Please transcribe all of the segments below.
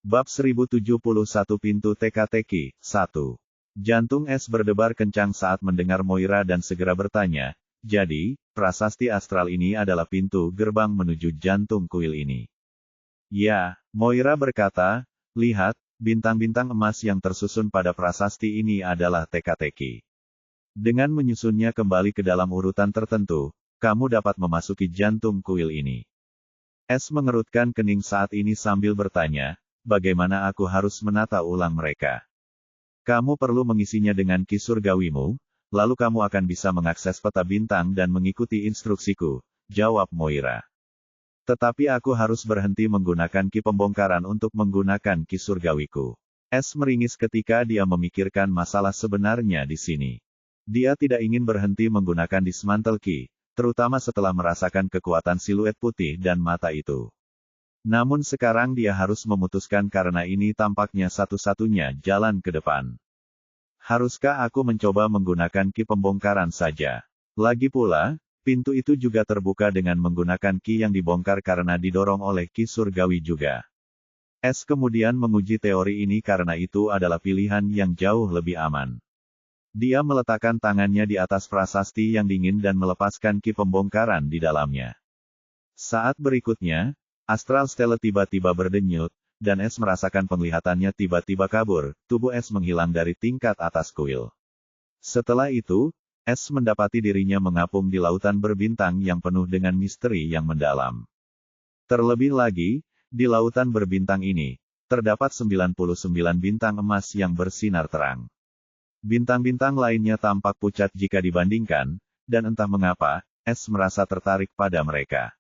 Bab 1071 Pintu Teka-teki, 1. Jantung Es berdebar kencang saat mendengar Moira dan segera bertanya, jadi, prasasti astral ini adalah pintu gerbang menuju jantung kuil ini. Ya, Moira berkata, lihat, bintang-bintang emas yang tersusun pada prasasti ini adalah teka-teki. Dengan menyusunnya kembali ke dalam urutan tertentu, kamu dapat memasuki jantung kuil ini. Es mengerutkan kening saat ini sambil bertanya, bagaimana aku harus menata ulang mereka? Kamu perlu mengisinya dengan ki surgawimu, lalu kamu akan bisa mengakses peta bintang dan mengikuti instruksiku, jawab Moira. Tetapi aku harus berhenti menggunakan ki pembongkaran untuk menggunakan ki surgawiku. Es meringis ketika dia memikirkan masalah sebenarnya di sini. Dia tidak ingin berhenti menggunakan dismantle ki, terutama setelah merasakan kekuatan siluet putih dan mata itu. Namun sekarang dia harus memutuskan karena ini tampaknya satu-satunya jalan ke depan. Haruskah aku mencoba menggunakan ki pembongkaran saja? Lagi pula, pintu itu juga terbuka dengan menggunakan ki yang dibongkar karena didorong oleh ki surgawi juga. Es kemudian menguji teori ini karena itu adalah pilihan yang jauh lebih aman. Dia meletakkan tangannya di atas prasasti yang dingin dan melepaskan ki pembongkaran di dalamnya. Saat berikutnya, Astral Stele tiba-tiba berdenyut, dan Es merasakan penglihatannya tiba-tiba kabur, tubuh Es menghilang dari tingkat atas kuil. Setelah itu, Es mendapati dirinya mengapung di lautan berbintang yang penuh dengan misteri yang mendalam. Terlebih lagi, di lautan berbintang ini, terdapat 99 bintang emas yang bersinar terang. Bintang-bintang lainnya tampak pucat jika dibandingkan, dan entah mengapa, Es merasa tertarik pada mereka.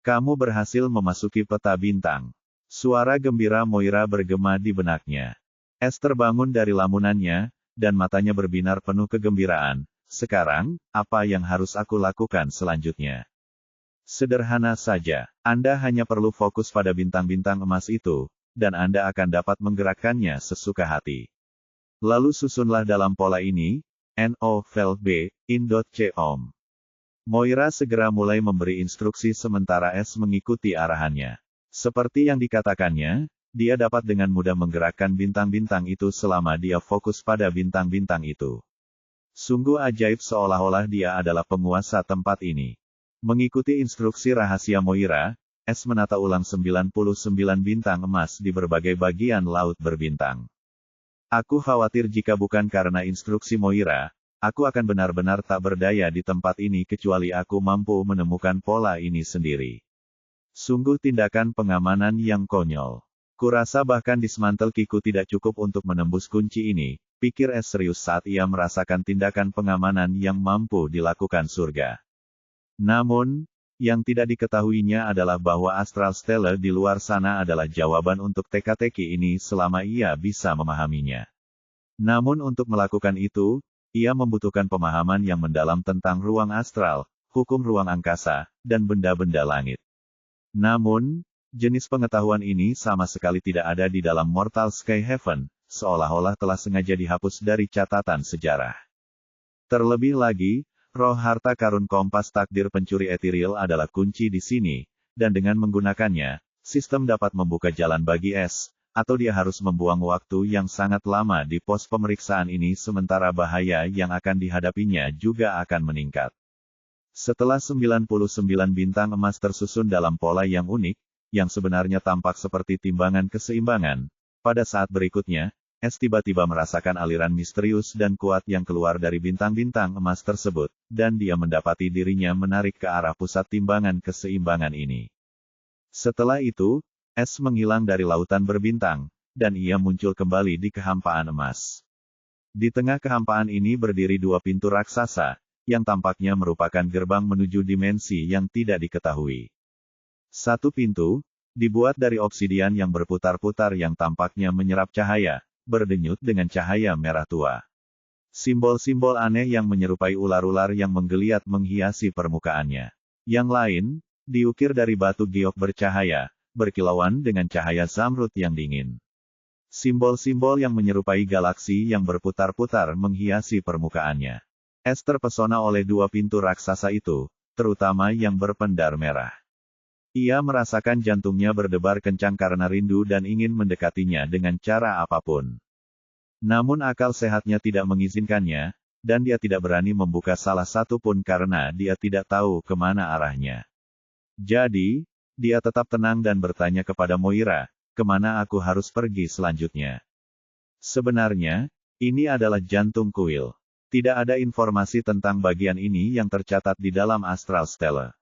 Kamu berhasil memasuki peta bintang. Suara gembira Moira bergema di benaknya. Es terbangun dari lamunannya, dan matanya berbinar penuh kegembiraan. Sekarang, apa yang harus aku lakukan selanjutnya? Sederhana saja. Anda hanya perlu fokus pada bintang-bintang emas itu, dan Anda akan dapat menggerakkannya sesuka hati. Lalu susunlah dalam pola ini, NOVLB-IN.com. Moira segera mulai memberi instruksi sementara Es mengikuti arahannya. Seperti yang dikatakannya, dia dapat dengan mudah menggerakkan bintang-bintang itu selama dia fokus pada bintang-bintang itu. Sungguh ajaib seolah-olah dia adalah penguasa tempat ini. Mengikuti instruksi rahasia Moira, Es menata ulang 99 bintang emas di berbagai bagian laut berbintang. Aku khawatir jika bukan karena instruksi Moira, aku akan benar-benar tak berdaya di tempat ini kecuali aku mampu menemukan pola ini sendiri. Sungguh tindakan pengamanan yang konyol. Kurasa bahkan dismantel kiku tidak cukup untuk menembus kunci ini, pikir Es serius saat ia merasakan tindakan pengamanan yang mampu dilakukan surga. Namun, yang tidak diketahuinya adalah bahwa Astral Stele di luar sana adalah jawaban untuk teka-teki ini selama ia bisa memahaminya. Namun untuk melakukan itu, ia membutuhkan pemahaman yang mendalam tentang ruang astral, hukum ruang angkasa, dan benda-benda langit. Namun, jenis pengetahuan ini sama sekali tidak ada di dalam Mortal Sky Heaven, seolah-olah telah sengaja dihapus dari catatan sejarah. Terlebih lagi, roh harta karun kompas takdir pencuri etiril adalah kunci di sini, dan dengan menggunakannya, sistem dapat membuka jalan bagi Es, atau dia harus membuang waktu yang sangat lama di pos pemeriksaan ini sementara bahaya yang akan dihadapinya juga akan meningkat. Setelah 99 bintang emas tersusun dalam pola yang unik, yang sebenarnya tampak seperti timbangan keseimbangan, pada saat berikutnya, Es tiba-tiba merasakan aliran misterius dan kuat yang keluar dari bintang-bintang emas tersebut, dan dia mendapati dirinya menarik ke arah pusat timbangan keseimbangan ini. Setelah itu, Es menghilang dari lautan berbintang, dan ia muncul kembali di kehampaan emas. Di tengah kehampaan ini berdiri dua pintu raksasa, yang tampaknya merupakan gerbang menuju dimensi yang tidak diketahui. Satu pintu, dibuat dari obsidian yang berputar-putar yang tampaknya menyerap cahaya, berdenyut dengan cahaya merah tua. Simbol-simbol aneh yang menyerupai ular-ular yang menggeliat menghiasi permukaannya. Yang lain, diukir dari batu giok bercahaya, berkilauan dengan cahaya zamrud yang dingin. Simbol-simbol yang menyerupai galaksi yang berputar-putar menghiasi permukaannya. Es terpesona oleh dua pintu raksasa itu, terutama yang berpendar merah. Ia merasakan jantungnya berdebar kencang karena rindu dan ingin mendekatinya dengan cara apapun. Namun akal sehatnya tidak mengizinkannya, dan dia tidak berani membuka salah satu pun karena dia tidak tahu kemana arahnya. Jadi, dia tetap tenang dan bertanya kepada Moira, kemana aku harus pergi selanjutnya. Sebenarnya, ini adalah jantung kuil. Tidak ada informasi tentang bagian ini yang tercatat di dalam Astral Stella.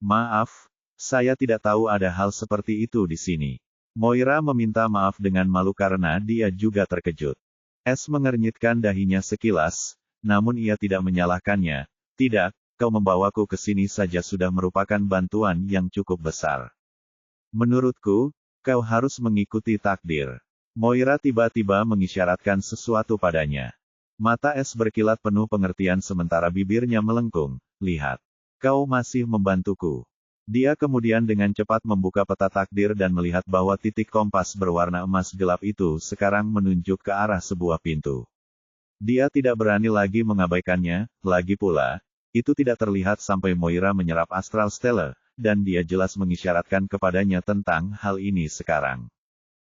Maaf, saya tidak tahu ada hal seperti itu di sini. Moira meminta maaf dengan malu karena dia juga terkejut. S mengernyitkan dahinya sekilas, namun ia tidak menyalahkannya. Tidak, kau membawaku ke sini saja sudah merupakan bantuan yang cukup besar. Menurutku, kau harus mengikuti takdir. Moira tiba-tiba mengisyaratkan sesuatu padanya. Mata S berkilat penuh pengertian sementara bibirnya melengkung. Lihat, kau masih membantuku. Dia kemudian dengan cepat membuka peta takdir dan melihat bahwa titik kompas berwarna emas gelap itu sekarang menunjuk ke arah sebuah pintu. Dia tidak berani lagi mengabaikannya, lagi pula, itu tidak terlihat sampai Moira menyerap Astral Stella, dan dia jelas mengisyaratkan kepadanya tentang hal ini sekarang.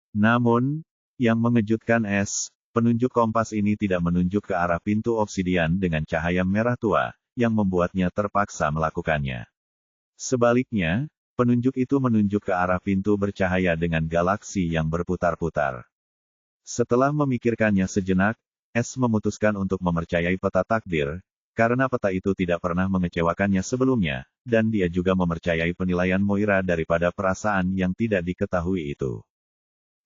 Namun, yang mengejutkan S, penunjuk kompas ini tidak menunjuk ke arah pintu obsidian dengan cahaya merah tua, yang membuatnya terpaksa melakukannya. Sebaliknya, penunjuk itu menunjuk ke arah pintu bercahaya dengan galaksi yang berputar-putar. Setelah memikirkannya sejenak, S memutuskan untuk mempercayai peta takdir, karena peta itu tidak pernah mengecewakannya sebelumnya, dan dia juga mempercayai penilaian Moira daripada perasaan yang tidak diketahui itu.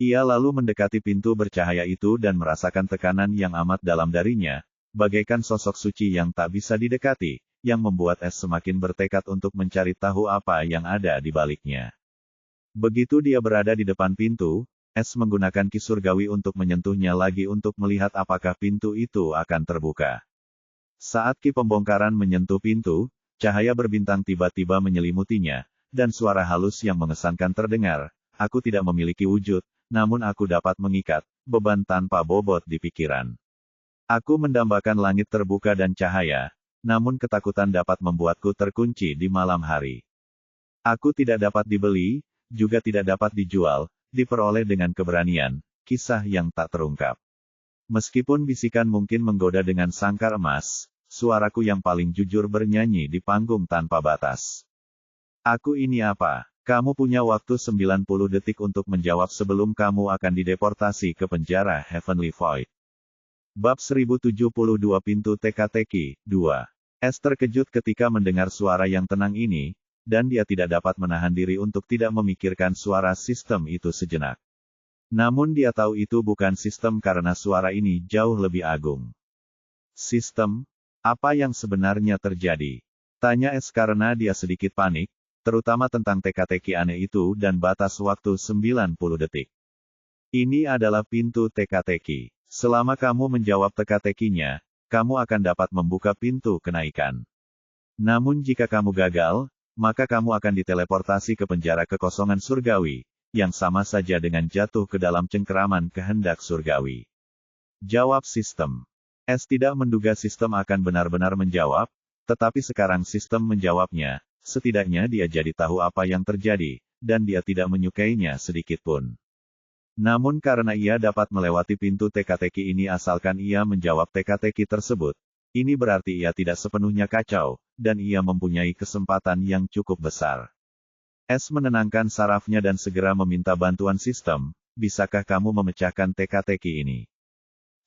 Ia lalu mendekati pintu bercahaya itu dan merasakan tekanan yang amat dalam darinya, bagaikan sosok suci yang tak bisa didekati, yang membuat S semakin bertekad untuk mencari tahu apa yang ada di baliknya. Begitu dia berada di depan pintu, S menggunakan ki surgawi untuk menyentuhnya lagi untuk melihat apakah pintu itu akan terbuka. Saat ki pembongkaran menyentuh pintu, cahaya berbintang tiba-tiba menyelimutinya, dan suara halus yang mengesankan terdengar, aku tidak memiliki wujud, namun aku dapat mengikat beban tanpa bobot di pikiran. Aku mendambakan langit terbuka dan cahaya, namun ketakutan dapat membuatku terkunci di malam hari. Aku tidak dapat dibeli, juga tidak dapat dijual, diperoleh dengan keberanian, kisah yang tak terungkap. Meskipun bisikan mungkin menggoda dengan sangkar emas, suaraku yang paling jujur bernyanyi di panggung tanpa batas. Aku ini apa? Kamu punya waktu 90 detik untuk menjawab sebelum kamu akan dideportasi ke penjara Heavenly Void. Bab 1072 Pintu Teka-teki, 2. S terkejut ketika mendengar suara yang tenang ini, dan dia tidak dapat menahan diri untuk tidak memikirkan suara sistem itu sejenak. Namun dia tahu itu bukan sistem karena suara ini jauh lebih agung. Sistem? Apa yang sebenarnya terjadi? Tanya S karena dia sedikit panik, terutama tentang teka-teki aneh itu dan batas waktu 90 detik. Ini adalah pintu teka-teki. Selama kamu menjawab teka-tekinya, kamu akan dapat membuka pintu kenaikan. Namun jika kamu gagal, maka kamu akan diteleportasi ke penjara kekosongan surgawi, yang sama saja dengan jatuh ke dalam cengkeraman kehendak surgawi. Jawab sistem. S tidak menduga sistem akan benar-benar menjawab, tetapi sekarang sistem menjawabnya, setidaknya dia jadi tahu apa yang terjadi, dan dia tidak menyukainya sedikitpun. Namun karena ia dapat melewati pintu teka-teki ini asalkan ia menjawab teka-teki tersebut, ini berarti ia tidak sepenuhnya kacau, dan ia mempunyai kesempatan yang cukup besar. S menenangkan sarafnya dan segera meminta bantuan sistem, bisakah kamu memecahkan teka-teki ini?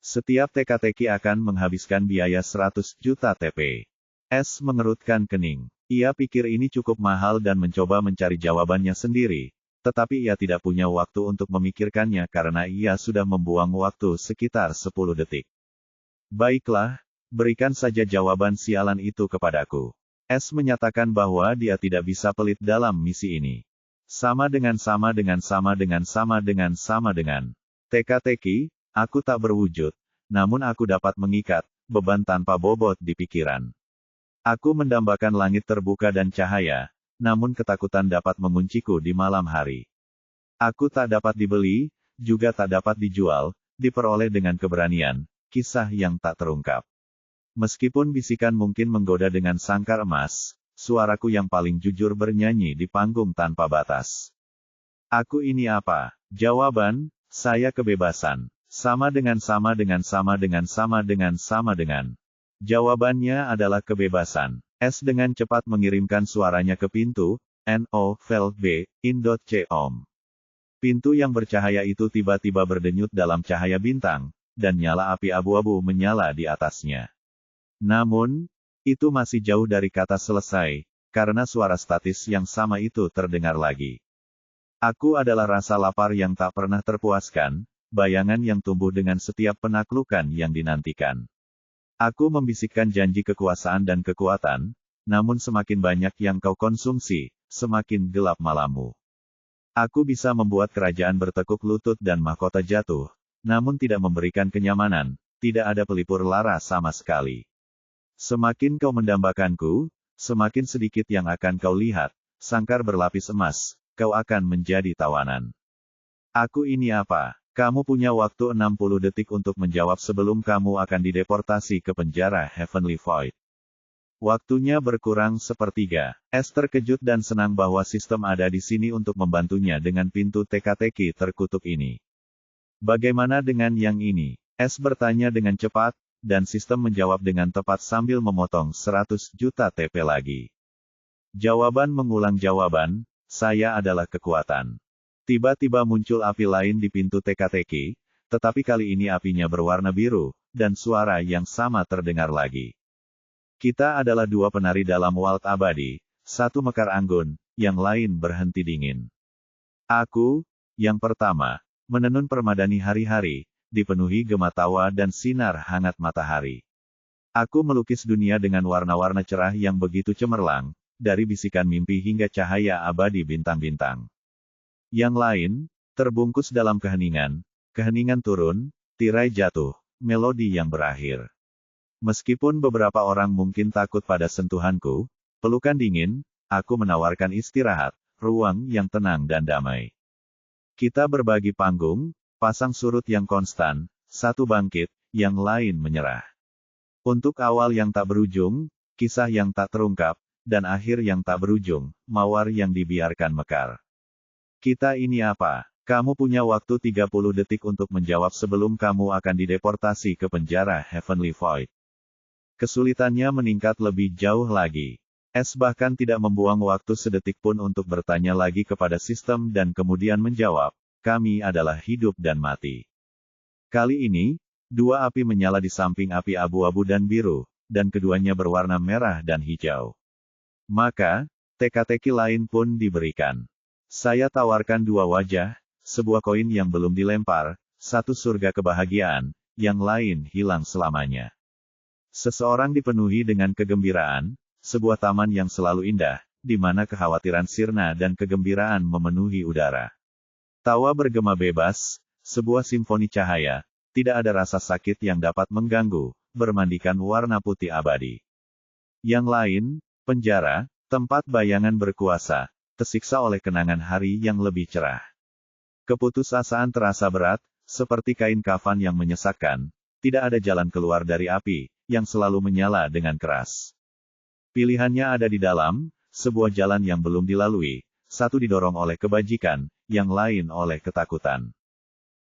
Setiap teka-teki akan menghabiskan biaya 100 juta TP. S mengerutkan kening. Ia pikir ini cukup mahal dan mencoba mencari jawabannya sendiri. Tetapi ia tidak punya waktu untuk memikirkannya karena ia sudah membuang waktu sekitar 10 detik. Baiklah, berikan saja jawaban sialan itu kepadaku. S menyatakan bahwa dia tidak bisa pelit dalam misi ini. Sama dengan. Teka-teki, aku tak berwujud, namun aku dapat mengikat beban tanpa bobot di pikiran. Aku mendambakan langit terbuka dan cahaya, namun ketakutan dapat mengunciku di malam hari. Aku tak dapat dibeli, juga tak dapat dijual, diperoleh dengan keberanian, kisah yang tak terungkap. Meskipun bisikan mungkin menggoda dengan sangkar emas, suaraku yang paling jujur bernyanyi di panggung tanpa batas. Aku ini apa? Jawaban, saya kebebasan. Sama dengan. Jawabannya adalah kebebasan. S dengan cepat mengirimkan suaranya ke pintu, No, Vel B, In.com. Pintu yang bercahaya itu tiba-tiba berdenyut dalam cahaya bintang, dan nyala api abu-abu menyala di atasnya. Namun, itu masih jauh dari kata selesai, karena suara statis yang sama itu terdengar lagi. Aku adalah rasa lapar yang tak pernah terpuaskan, bayangan yang tumbuh dengan setiap penaklukan yang dinantikan. Aku membisikkan janji kekuasaan dan kekuatan, namun semakin banyak yang kau konsumsi, semakin gelap malammu. Aku bisa membuat kerajaan bertekuk lutut dan mahkota jatuh, namun tidak memberikan kenyamanan, tidak ada pelipur lara sama sekali. Semakin kau mendambakanku, semakin sedikit yang akan kau lihat, sangkar berlapis emas, kau akan menjadi tawanan. Aku ini apa? Kamu punya waktu 60 detik untuk menjawab sebelum kamu akan dideportasi ke penjara Heavenly Void. Waktunya berkurang sepertiga. S terkejut dan senang bahwa sistem ada di sini untuk membantunya dengan pintu teka-teki terkutuk ini. Bagaimana dengan yang ini? S bertanya dengan cepat, dan sistem menjawab dengan tepat sambil memotong 100 juta TP lagi. Jawaban mengulang jawaban, saya adalah kekuatan. Tiba-tiba muncul api lain di pintu teka-teki, tetapi kali ini apinya berwarna biru, dan suara yang sama terdengar lagi. Kita adalah dua penari dalam Walt abadi, satu mekar anggun, yang lain berhenti dingin. Aku, yang pertama, menenun permadani hari-hari, dipenuhi gema tawa dan sinar hangat matahari. Aku melukis dunia dengan warna-warna cerah yang begitu cemerlang, dari bisikan mimpi hingga cahaya abadi bintang-bintang. Yang lain, terbungkus dalam keheningan, keheningan turun, tirai jatuh, melodi yang berakhir. Meskipun beberapa orang mungkin takut pada sentuhanku, pelukan dingin, aku menawarkan istirahat, ruang yang tenang dan damai. Kita berbagi panggung, pasang surut yang konstan, satu bangkit, yang lain menyerah. Untuk awal yang tak berujung, kisah yang tak terungkap, dan akhir yang tak berujung, mawar yang dibiarkan mekar. Kita ini apa? Kamu punya waktu 30 detik untuk menjawab sebelum kamu akan dideportasi ke penjara Heavenly Void. Kesulitannya meningkat lebih jauh lagi. S bahkan tidak membuang waktu sedetik pun untuk bertanya lagi kepada sistem dan kemudian menjawab, kami adalah hidup dan mati. Kali ini, dua api menyala di samping api abu-abu dan biru, dan keduanya berwarna merah dan hijau. Maka, teka-teki lain pun diberikan. Saya tawarkan dua wajah, sebuah koin yang belum dilempar, satu surga kebahagiaan, yang lain hilang selamanya. Seseorang dipenuhi dengan kegembiraan, sebuah taman yang selalu indah, di mana kekhawatiran sirna dan kegembiraan memenuhi udara. Tawa bergema bebas, sebuah simfoni cahaya, tidak ada rasa sakit yang dapat mengganggu, bermandikan warna putih abadi. Yang lain, penjara, tempat bayangan berkuasa, tersiksa oleh kenangan hari yang lebih cerah. Keputusasaan terasa berat, seperti kain kafan yang menyesakkan, tidak ada jalan keluar dari api, yang selalu menyala dengan keras. Pilihannya ada di dalam, sebuah jalan yang belum dilalui, satu didorong oleh kebajikan, yang lain oleh ketakutan.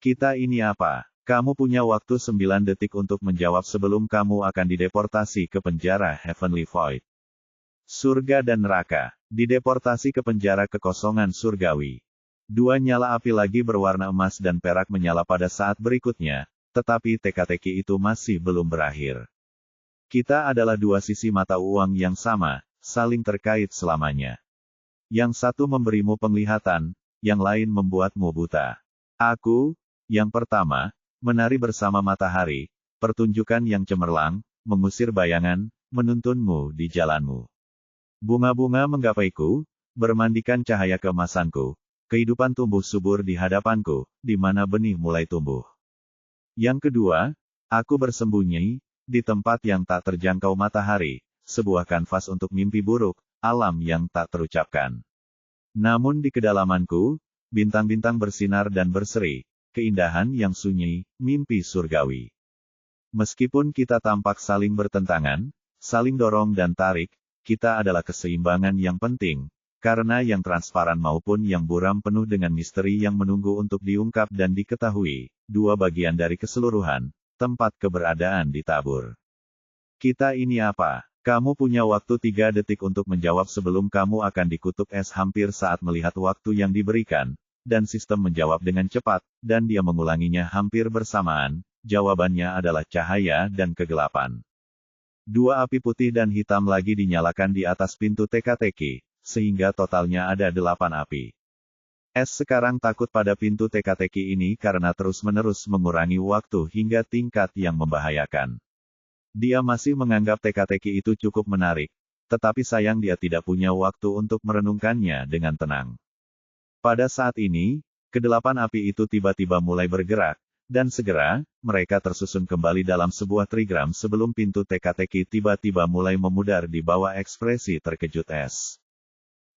Kita ini apa? Kamu punya waktu 9 detik untuk menjawab sebelum kamu akan dideportasi ke penjara Heavenly Void. Surga dan neraka, dideportasi ke penjara kekosongan surgawi. Dua nyala api lagi berwarna emas dan perak menyala pada saat berikutnya, tetapi teka-teki itu masih belum berakhir. Kita adalah dua sisi mata uang yang sama, saling terkait selamanya. Yang satu memberimu penglihatan, yang lain membuatmu buta. Aku, yang pertama, menari bersama matahari, pertunjukan yang cemerlang, mengusir bayangan, menuntunmu di jalanmu. Bunga-bunga menggapaiku, bermandikan cahaya keemasanku, kehidupan tumbuh subur di hadapanku, di mana benih mulai tumbuh. Yang kedua, aku bersembunyi, di tempat yang tak terjangkau matahari, sebuah kanvas untuk mimpi buruk, alam yang tak terucapkan. Namun di kedalamanku, bintang-bintang bersinar dan berseri, keindahan yang sunyi, mimpi surgawi. Meskipun kita tampak saling bertentangan, saling dorong dan tarik, kita adalah keseimbangan yang penting, karena yang transparan maupun yang buram penuh dengan misteri yang menunggu untuk diungkap dan diketahui, dua bagian dari keseluruhan, tempat keberadaan ditabur. Kita ini apa? Kamu punya waktu 3 detik untuk menjawab sebelum kamu akan dikutuk es hampir saat melihat waktu yang diberikan, dan sistem menjawab dengan cepat, dan dia mengulanginya hampir bersamaan, jawabannya adalah cahaya dan kegelapan. Dua api putih dan hitam lagi dinyalakan di atas pintu teka-teki, sehingga totalnya ada 8 api. Es sekarang takut pada pintu teka-teki ini karena terus-menerus mengurangi waktu hingga tingkat yang membahayakan. Dia masih menganggap teka-teki itu cukup menarik, tetapi sayang dia tidak punya waktu untuk merenungkannya dengan tenang. Pada saat ini, kedelapan api itu tiba-tiba mulai bergerak, dan segera, mereka tersusun kembali dalam sebuah trigram sebelum pintu teka-teki tiba-tiba mulai memudar di bawah ekspresi terkejut es.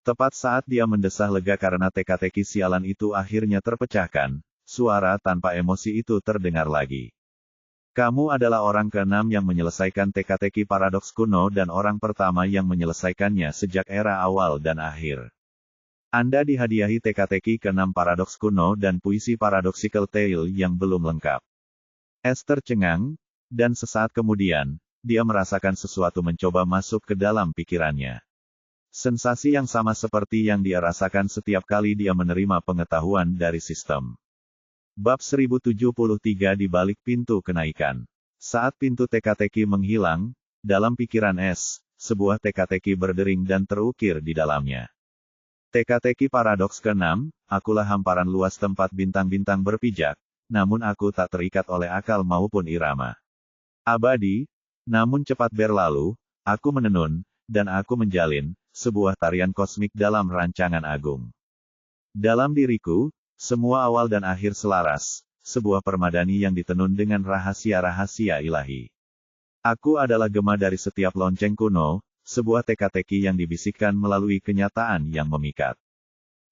Tepat saat dia mendesah lega karena teka-teki sialan itu akhirnya terpecahkan, suara tanpa emosi itu terdengar lagi. Kamu adalah orang ke-6 yang menyelesaikan teka-teki paradoks kuno dan orang pertama yang menyelesaikannya sejak era awal dan akhir. Anda dihadiahi teka-teki ke-6 paradoks kuno dan puisi Paradoxical Tale yang belum lengkap. Es tercengang, dan sesaat kemudian, dia merasakan sesuatu mencoba masuk ke dalam pikirannya. Sensasi yang sama seperti yang dia rasakan setiap kali dia menerima pengetahuan dari sistem. Bab 1073 di balik pintu kenaikan. Saat pintu teka-teki menghilang, dalam pikiran es, sebuah teka-teki berdering dan terukir di dalamnya. Teka-teki paradoks ke-6, akulah hamparan luas tempat bintang-bintang berpijak, namun aku tak terikat oleh akal maupun irama. Abadi, namun cepat berlalu, aku menenun, dan aku menjalin, sebuah tarian kosmik dalam rancangan agung. Dalam diriku, semua awal dan akhir selaras, sebuah permadani yang ditenun dengan rahasia-rahasia ilahi. Aku adalah gema dari setiap lonceng kuno, sebuah teka-teki yang dibisikkan melalui kenyataan yang memikat.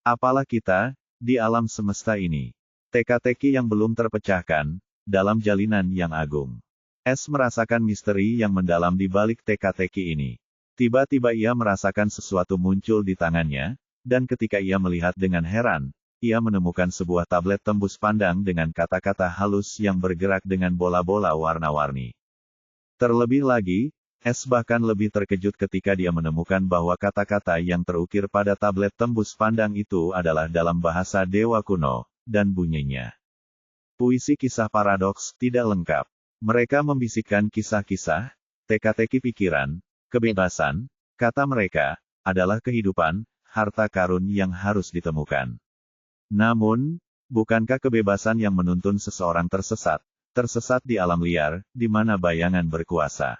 Apalah kita, di alam semesta ini. Teka-teki yang belum terpecahkan, dalam jalinan yang agung. Es merasakan misteri yang mendalam di balik teka-teki ini. Tiba-tiba ia merasakan sesuatu muncul di tangannya, dan ketika ia melihat dengan heran, ia menemukan sebuah tablet tembus pandang dengan kata-kata halus yang bergerak dengan bola-bola warna-warni. Terlebih lagi, es bahkan lebih terkejut ketika dia menemukan bahwa kata-kata yang terukir pada tablet tembus pandang itu adalah dalam bahasa dewa kuno, dan bunyinya. Puisi kisah paradoks tidak lengkap. Mereka membisikkan kisah-kisah, teka-teki pikiran, kebebasan, kata mereka, adalah kehidupan, harta karun yang harus ditemukan. Namun, bukankah kebebasan yang menuntun seseorang tersesat di alam liar, di mana bayangan berkuasa?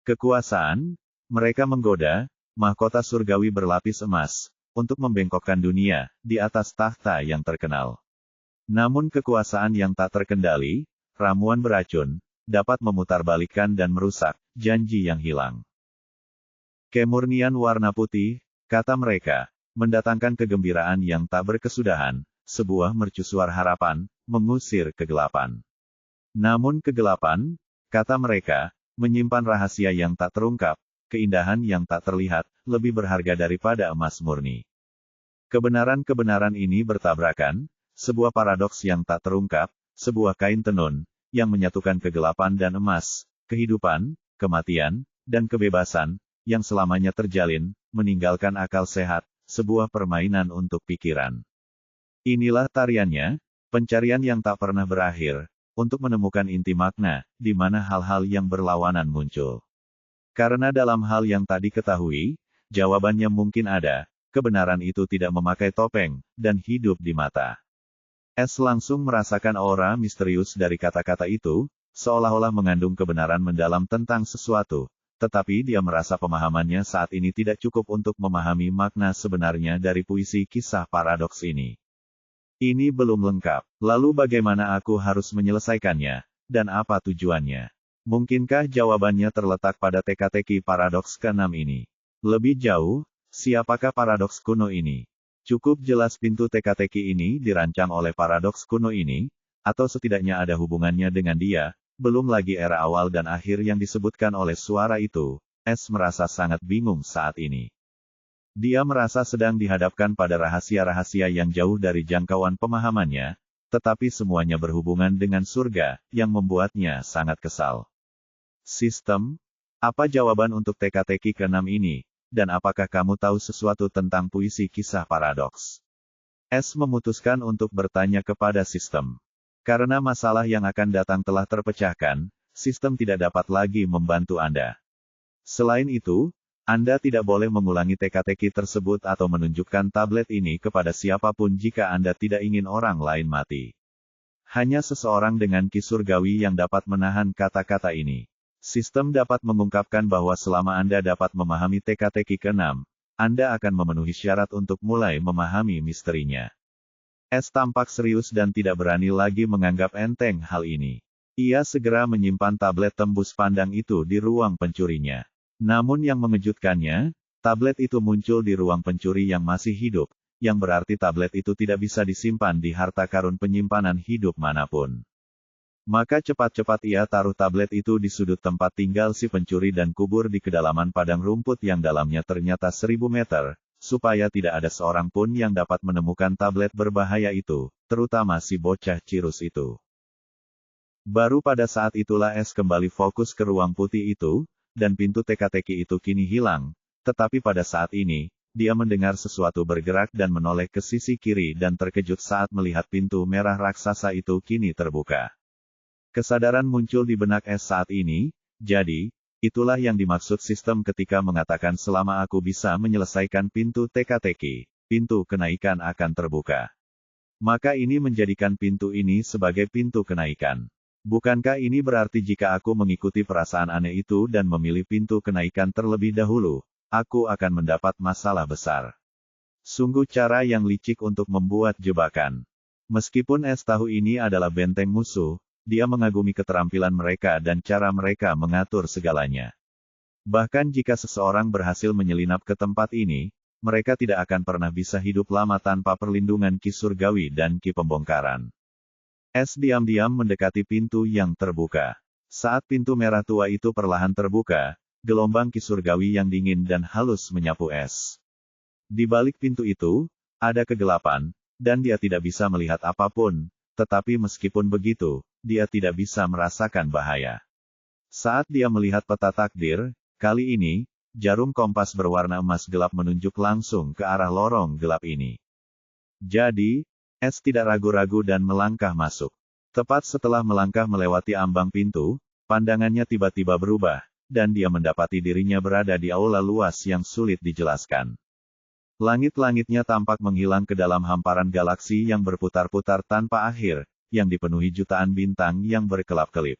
Kekuasaan, mereka menggoda, mahkota surgawi berlapis emas, untuk membengkokkan dunia, di atas tahta yang terkenal. Namun kekuasaan yang tak terkendali, ramuan beracun, dapat memutarbalikkan dan merusak, janji yang hilang. Kemurnian warna putih, kata mereka, mendatangkan kegembiraan yang tak berkesudahan, sebuah mercusuar harapan, mengusir kegelapan. Namun kegelapan, kata mereka, menyimpan rahasia yang tak terungkap, keindahan yang tak terlihat, lebih berharga daripada emas murni. Kebenaran-kebenaran ini bertabrakan, sebuah paradoks yang tak terungkap, sebuah kain tenun, yang menyatukan kegelapan dan emas, kehidupan, kematian, dan kebebasan, yang selamanya terjalin, meninggalkan akal sehat, sebuah permainan untuk pikiran. Inilah tariannya, pencarian yang tak pernah berakhir, untuk menemukan inti makna, di mana hal-hal yang berlawanan muncul. Karena dalam hal yang tak diketahui, jawabannya mungkin ada, kebenaran itu tidak memakai topeng, dan hidup di mata. Es langsung merasakan aura misterius dari kata-kata itu, seolah-olah mengandung kebenaran mendalam tentang sesuatu. Tetapi dia merasa pemahamannya saat ini tidak cukup untuk memahami makna sebenarnya dari puisi kisah paradoks ini. Ini belum lengkap. Lalu bagaimana aku harus menyelesaikannya, dan apa tujuannya? Mungkinkah jawabannya terletak pada teka-teki paradoks ke-6 ini? Lebih jauh, siapakah paradoks kuno ini? Cukup jelas pintu teka-teki ini dirancang oleh paradoks kuno ini, atau setidaknya ada hubungannya dengan dia. Belum lagi era awal dan akhir yang disebutkan oleh suara itu, Es merasa sangat bingung saat ini. Dia merasa sedang dihadapkan pada rahasia-rahasia yang jauh dari jangkauan pemahamannya, tetapi semuanya berhubungan dengan surga, yang membuatnya sangat kesal. Sistem? Apa jawaban untuk teka-teki ke-6 ini, dan apakah kamu tahu sesuatu tentang puisi kisah paradoks? S memutuskan untuk bertanya kepada sistem. Karena masalah yang akan datang telah terpecahkan, sistem tidak dapat lagi membantu Anda. Selain itu, Anda tidak boleh mengulangi teka-teki tersebut atau menunjukkan tablet ini kepada siapapun jika Anda tidak ingin orang lain mati. Hanya seseorang dengan ki surgawi yang dapat menahan kata-kata ini. Sistem dapat mengungkapkan bahwa selama Anda dapat memahami teka-teki ke-6, Anda akan memenuhi syarat untuk mulai memahami misterinya. S tampak serius dan tidak berani lagi menganggap enteng hal ini. Ia segera menyimpan tablet tembus pandang itu di ruang pencurinya. Namun yang mengejutkannya, tablet itu muncul di ruang pencuri yang masih hidup, yang berarti tablet itu tidak bisa disimpan di harta karun penyimpanan hidup manapun. Maka cepat-cepat ia taruh tablet itu di sudut tempat tinggal si pencuri dan kubur di kedalaman padang rumput yang dalamnya ternyata 1000 meter, supaya tidak ada seorang pun yang dapat menemukan tablet berbahaya itu, terutama si bocah cirus itu. Baru pada saat itulah S kembali fokus ke ruang putih itu, dan pintu teka-teki itu kini hilang, tetapi pada saat ini, dia mendengar sesuatu bergerak dan menoleh ke sisi kiri dan terkejut saat melihat pintu merah raksasa itu kini terbuka. Kesadaran muncul di benak S saat ini, jadi, itulah yang dimaksud sistem ketika mengatakan selama aku bisa menyelesaikan pintu teka-teki, pintu kenaikan akan terbuka. Maka ini menjadikan pintu ini sebagai pintu kenaikan. Bukankah ini berarti jika aku mengikuti perasaan aneh itu dan memilih pintu kenaikan terlebih dahulu, aku akan mendapat masalah besar. Sungguh cara yang licik untuk membuat jebakan. Meskipun S tahu ini adalah benteng musuh, dia mengagumi keterampilan mereka dan cara mereka mengatur segalanya. Bahkan jika seseorang berhasil menyelinap ke tempat ini, mereka tidak akan pernah bisa hidup lama tanpa perlindungan ki surgawi dan ki pembongkaran. S diam-diam mendekati pintu yang terbuka. Saat pintu merah tua itu perlahan terbuka, gelombang ki surgawi yang dingin dan halus menyapu S. Di balik pintu itu, ada kegelapan, dan dia tidak bisa melihat apapun, tetapi meskipun begitu, dia tidak bisa merasakan bahaya. Saat dia melihat peta takdir, kali ini, jarum kompas berwarna emas gelap menunjuk langsung ke arah lorong gelap ini. Jadi, S tidak ragu-ragu dan melangkah masuk. Tepat setelah melangkah melewati ambang pintu, pandangannya tiba-tiba berubah, dan dia mendapati dirinya berada di aula luas yang sulit dijelaskan. Langit-langitnya tampak menghilang ke dalam hamparan galaksi yang berputar-putar tanpa akhir, yang dipenuhi jutaan bintang yang berkelap-kelip.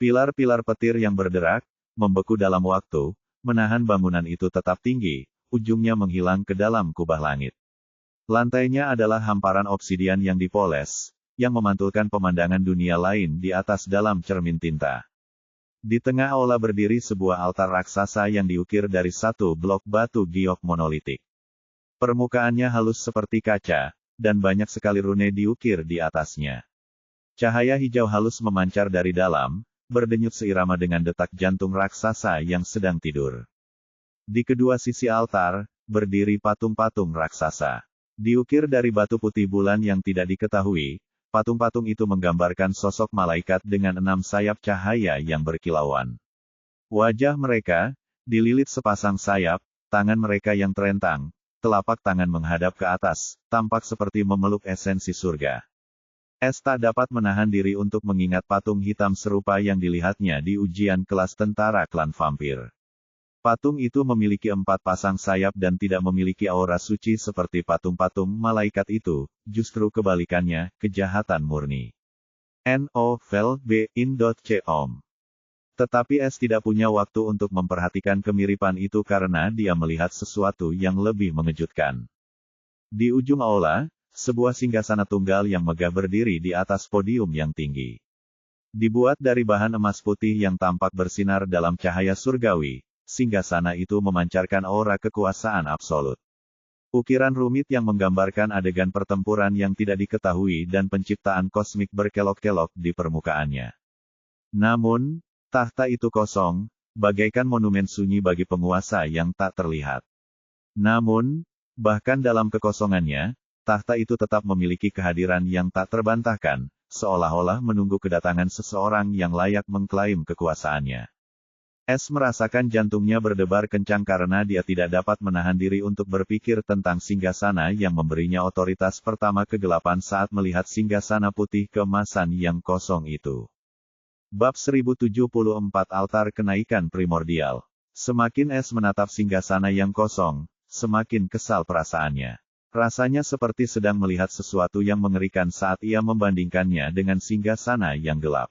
Pilar-pilar petir yang berderak, membeku dalam waktu, menahan bangunan itu tetap tinggi, ujungnya menghilang ke dalam kubah langit. Lantainya adalah hamparan obsidian yang dipoles, yang memantulkan pemandangan dunia lain di atas dalam cermin tinta. Di tengah aula berdiri sebuah altar raksasa yang diukir dari satu blok batu giok monolitik. Permukaannya halus seperti kaca, dan banyak sekali rune diukir di atasnya. Cahaya hijau halus memancar dari dalam, berdenyut seirama dengan detak jantung raksasa yang sedang tidur. Di kedua sisi altar, berdiri patung-patung raksasa. Diukir dari batu putih bulan yang tidak diketahui, patung-patung itu menggambarkan sosok malaikat dengan 6 sayap cahaya yang berkilauan. Wajah mereka, dililit sepasang sayap, tangan mereka yang terentang, telapak tangan menghadap ke atas, tampak seperti memeluk esensi surga. S tak dapat menahan diri untuk mengingat patung hitam serupa yang dilihatnya di ujian kelas tentara klan vampir. Patung itu memiliki 4 pasang sayap dan tidak memiliki aura suci seperti patung-patung malaikat itu, justru kebalikannya, kejahatan murni. Novel.b.in.com. Tetapi S tidak punya waktu untuk memperhatikan kemiripan itu karena dia melihat sesuatu yang lebih mengejutkan. Di ujung aula, sebuah singgasana tunggal yang megah berdiri di atas podium yang tinggi. Dibuat dari bahan emas putih yang tampak bersinar dalam cahaya surgawi, singgasana itu memancarkan aura kekuasaan absolut. Ukiran rumit yang menggambarkan adegan pertempuran yang tidak diketahui dan penciptaan kosmik berkelok-kelok di permukaannya. Namun, tahta itu kosong, bagaikan monumen sunyi bagi penguasa yang tak terlihat. Namun, bahkan dalam kekosongannya, tahta itu tetap memiliki kehadiran yang tak terbantahkan, seolah-olah menunggu kedatangan seseorang yang layak mengklaim kekuasaannya. S merasakan jantungnya berdebar kencang karena dia tidak dapat menahan diri untuk berpikir tentang singgasana yang memberinya otoritas pertama kegelapan saat melihat singgasana putih keemasan yang kosong itu. Bab 1074 Altar Kenaikan Primordial. Semakin S menatap singgasana yang kosong, semakin kesal perasaannya. Rasanya seperti sedang melihat sesuatu yang mengerikan saat ia membandingkannya dengan singgasana yang gelap.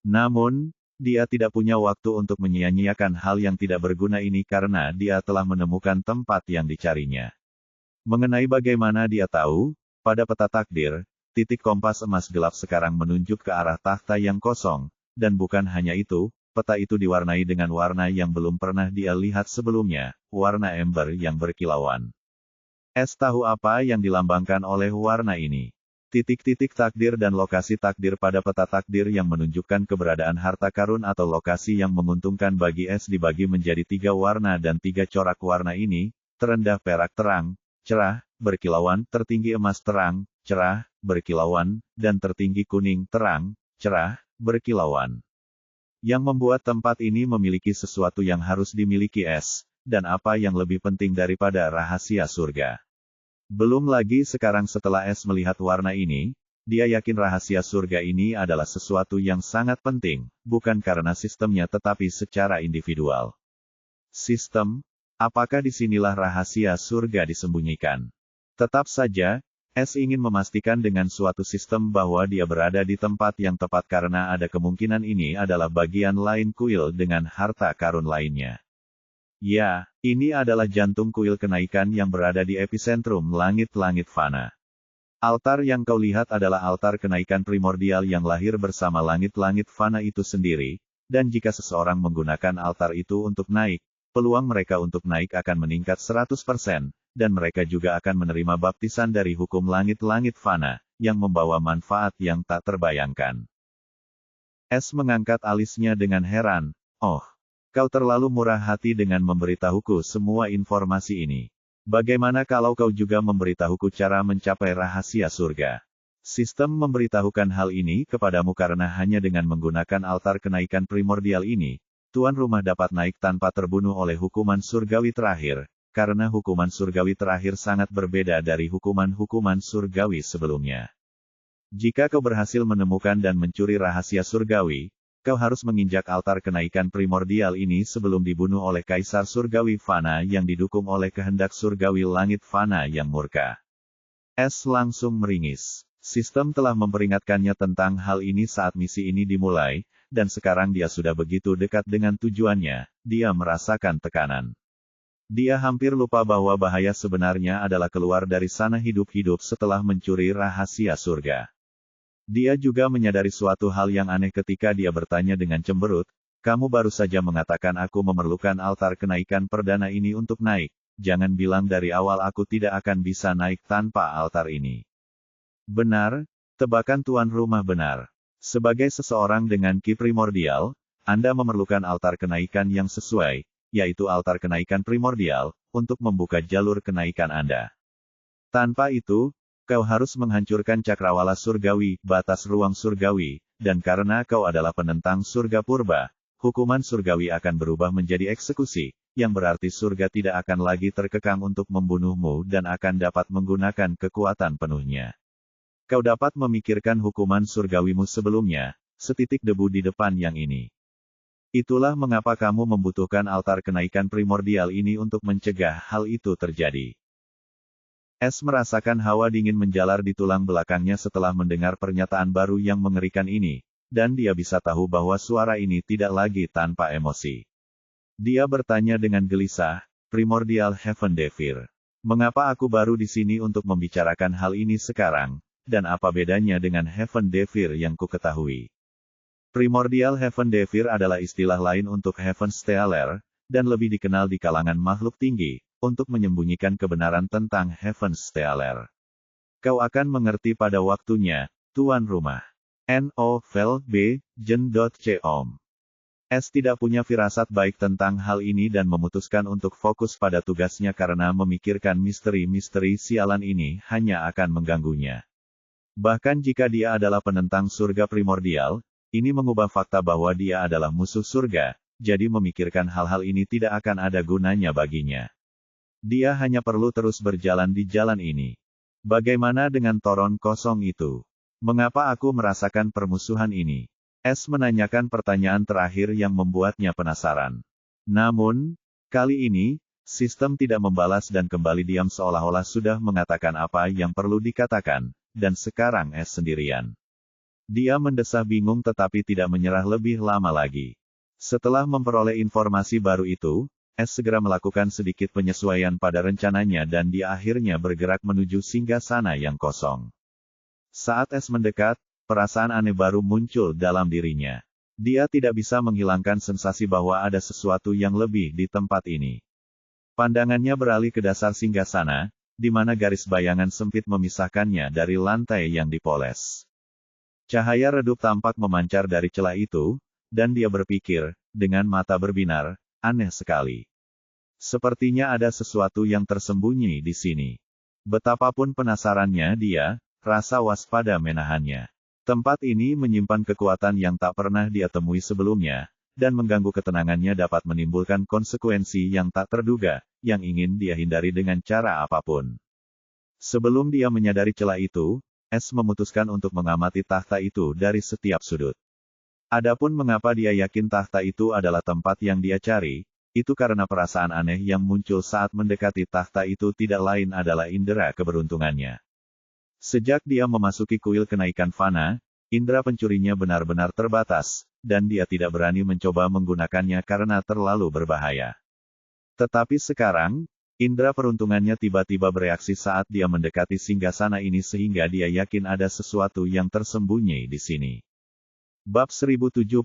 Namun, dia tidak punya waktu untuk menyia-nyiakan hal yang tidak berguna ini karena dia telah menemukan tempat yang dicarinya. Mengenai bagaimana dia tahu, pada peta takdir, titik kompas emas gelap sekarang menunjuk ke arah tahta yang kosong, dan bukan hanya itu, peta itu diwarnai dengan warna yang belum pernah dia lihat sebelumnya, warna ember yang berkilauan. S tahu apa yang dilambangkan oleh warna ini. Titik-titik takdir dan lokasi takdir pada peta takdir yang menunjukkan keberadaan harta karun atau lokasi yang menguntungkan bagi S dibagi menjadi 3 warna dan 3 corak warna ini, terendah perak terang, cerah, berkilauan, tertinggi emas terang, cerah, berkilauan, dan tertinggi kuning terang, cerah, berkilauan. Yang membuat tempat ini memiliki sesuatu yang harus dimiliki S, dan apa yang lebih penting daripada rahasia surga. Belum lagi sekarang setelah S melihat warna ini, dia yakin rahasia surga ini adalah sesuatu yang sangat penting, bukan karena sistemnya tetapi secara individual. Sistem? Apakah disinilah rahasia surga disembunyikan? Tetap saja, S ingin memastikan dengan suatu sistem bahwa dia berada di tempat yang tepat karena ada kemungkinan ini adalah bagian lain kuil dengan harta karun lainnya. Ya, ini adalah jantung kuil kenaikan yang berada di epicentrum langit-langit fana. Altar yang kau lihat adalah altar kenaikan primordial yang lahir bersama langit-langit fana itu sendiri, dan jika seseorang menggunakan altar itu untuk naik, peluang mereka untuk naik akan meningkat 100%, dan mereka juga akan menerima baptisan dari hukum langit-langit fana, yang membawa manfaat yang tak terbayangkan. S mengangkat alisnya dengan heran, "Oh, kau terlalu murah hati dengan memberitahuku semua informasi ini. Bagaimana kalau kau juga memberitahuku cara mencapai rahasia surga?" Sistem memberitahukan hal ini kepadamu karena hanya dengan menggunakan altar kenaikan primordial ini, tuan rumah dapat naik tanpa terbunuh oleh hukuman surgawi terakhir, karena hukuman surgawi terakhir sangat berbeda dari hukuman-hukuman surgawi sebelumnya. Jika kau berhasil menemukan dan mencuri rahasia surgawi, kau harus menginjak altar kenaikan primordial ini sebelum dibunuh oleh Kaisar Surgawi Fana yang didukung oleh kehendak surgawi langit Fana yang murka. S langsung meringis. Sistem telah memperingatkannya tentang hal ini saat misi ini dimulai, dan sekarang dia sudah begitu dekat dengan tujuannya, dia merasakan tekanan. Dia hampir lupa bahwa bahaya sebenarnya adalah keluar dari sana hidup-hidup setelah mencuri rahasia surga. Dia juga menyadari suatu hal yang aneh ketika dia bertanya dengan cemberut, "Kamu baru saja mengatakan aku memerlukan altar kenaikan perdana ini untuk naik, jangan bilang dari awal aku tidak akan bisa naik tanpa altar ini." Benar, tebakan tuan rumah benar. Sebagai seseorang dengan ki primordial, Anda memerlukan altar kenaikan yang sesuai, yaitu altar kenaikan primordial, untuk membuka jalur kenaikan Anda. Tanpa itu, kau harus menghancurkan cakrawala surgawi, batas ruang surgawi, dan karena kau adalah penentang surga purba, hukuman surgawi akan berubah menjadi eksekusi, yang berarti surga tidak akan lagi terkekang untuk membunuhmu dan akan dapat menggunakan kekuatan penuhnya. Kau dapat memikirkan hukuman surgawimu sebelumnya, setitik debu di depan yang ini. Itulah mengapa kamu membutuhkan altar kenaikan primordial ini untuk mencegah hal itu terjadi. S merasakan hawa dingin menjalar di tulang belakangnya setelah mendengar pernyataan baru yang mengerikan ini, dan dia bisa tahu bahwa suara ini tidak lagi tanpa emosi. Dia bertanya dengan gelisah, "Primordial Heaven Devir. Mengapa aku baru di sini untuk membicarakan hal ini sekarang, dan apa bedanya dengan Heaven Devir yang ku ketahui?" Primordial Heaven Devir adalah istilah lain untuk Heaven Stellar, dan lebih dikenal di kalangan makhluk tinggi, untuk menyembunyikan kebenaran tentang Heaven Stellar. Kau akan mengerti pada waktunya, tuan rumah. Novel B. Jen.com S tidak punya firasat baik tentang hal ini dan memutuskan untuk fokus pada tugasnya karena memikirkan misteri-misteri sialan ini hanya akan mengganggunya. Bahkan jika dia adalah penentang surga primordial, ini mengubah fakta bahwa dia adalah musuh surga, jadi memikirkan hal-hal ini tidak akan ada gunanya baginya. Dia hanya perlu terus berjalan di jalan ini. Bagaimana dengan toron kosong itu? Mengapa aku merasakan permusuhan ini? S menanyakan pertanyaan terakhir yang membuatnya penasaran. Namun, kali ini, sistem tidak membalas dan kembali diam seolah-olah sudah mengatakan apa yang perlu dikatakan, dan sekarang S sendirian. Dia mendesah bingung tetapi tidak menyerah lebih lama lagi. Setelah memperoleh informasi baru itu, S segera melakukan sedikit penyesuaian pada rencananya dan dia akhirnya bergerak menuju singgasana yang kosong. Saat S mendekat, perasaan aneh baru muncul dalam dirinya. Dia tidak bisa menghilangkan sensasi bahwa ada sesuatu yang lebih di tempat ini. Pandangannya beralih ke dasar singgasana, di mana garis bayangan sempit memisahkannya dari lantai yang dipoles. Cahaya redup tampak memancar dari celah itu, dan dia berpikir, dengan mata berbinar, aneh sekali. Sepertinya ada sesuatu yang tersembunyi di sini. Betapapun penasarannya dia, rasa waspada menahannya. Tempat ini menyimpan kekuatan yang tak pernah dia temui sebelumnya, dan mengganggu ketenangannya dapat menimbulkan konsekuensi yang tak terduga, yang ingin dia hindari dengan cara apapun. Sebelum dia menyadari celah itu, S memutuskan untuk mengamati takhta itu dari setiap sudut. Adapun mengapa dia yakin takhta itu adalah tempat yang dia cari, itu karena perasaan aneh yang muncul saat mendekati takhta itu tidak lain adalah indera keberuntungannya. Sejak dia memasuki kuil kenaikan fana, indera pencurinya benar-benar terbatas, dan dia tidak berani mencoba menggunakannya karena terlalu berbahaya. Tetapi sekarang, indera peruntungannya tiba-tiba bereaksi saat dia mendekati singgasana ini sehingga dia yakin ada sesuatu yang tersembunyi di sini. Bab 1075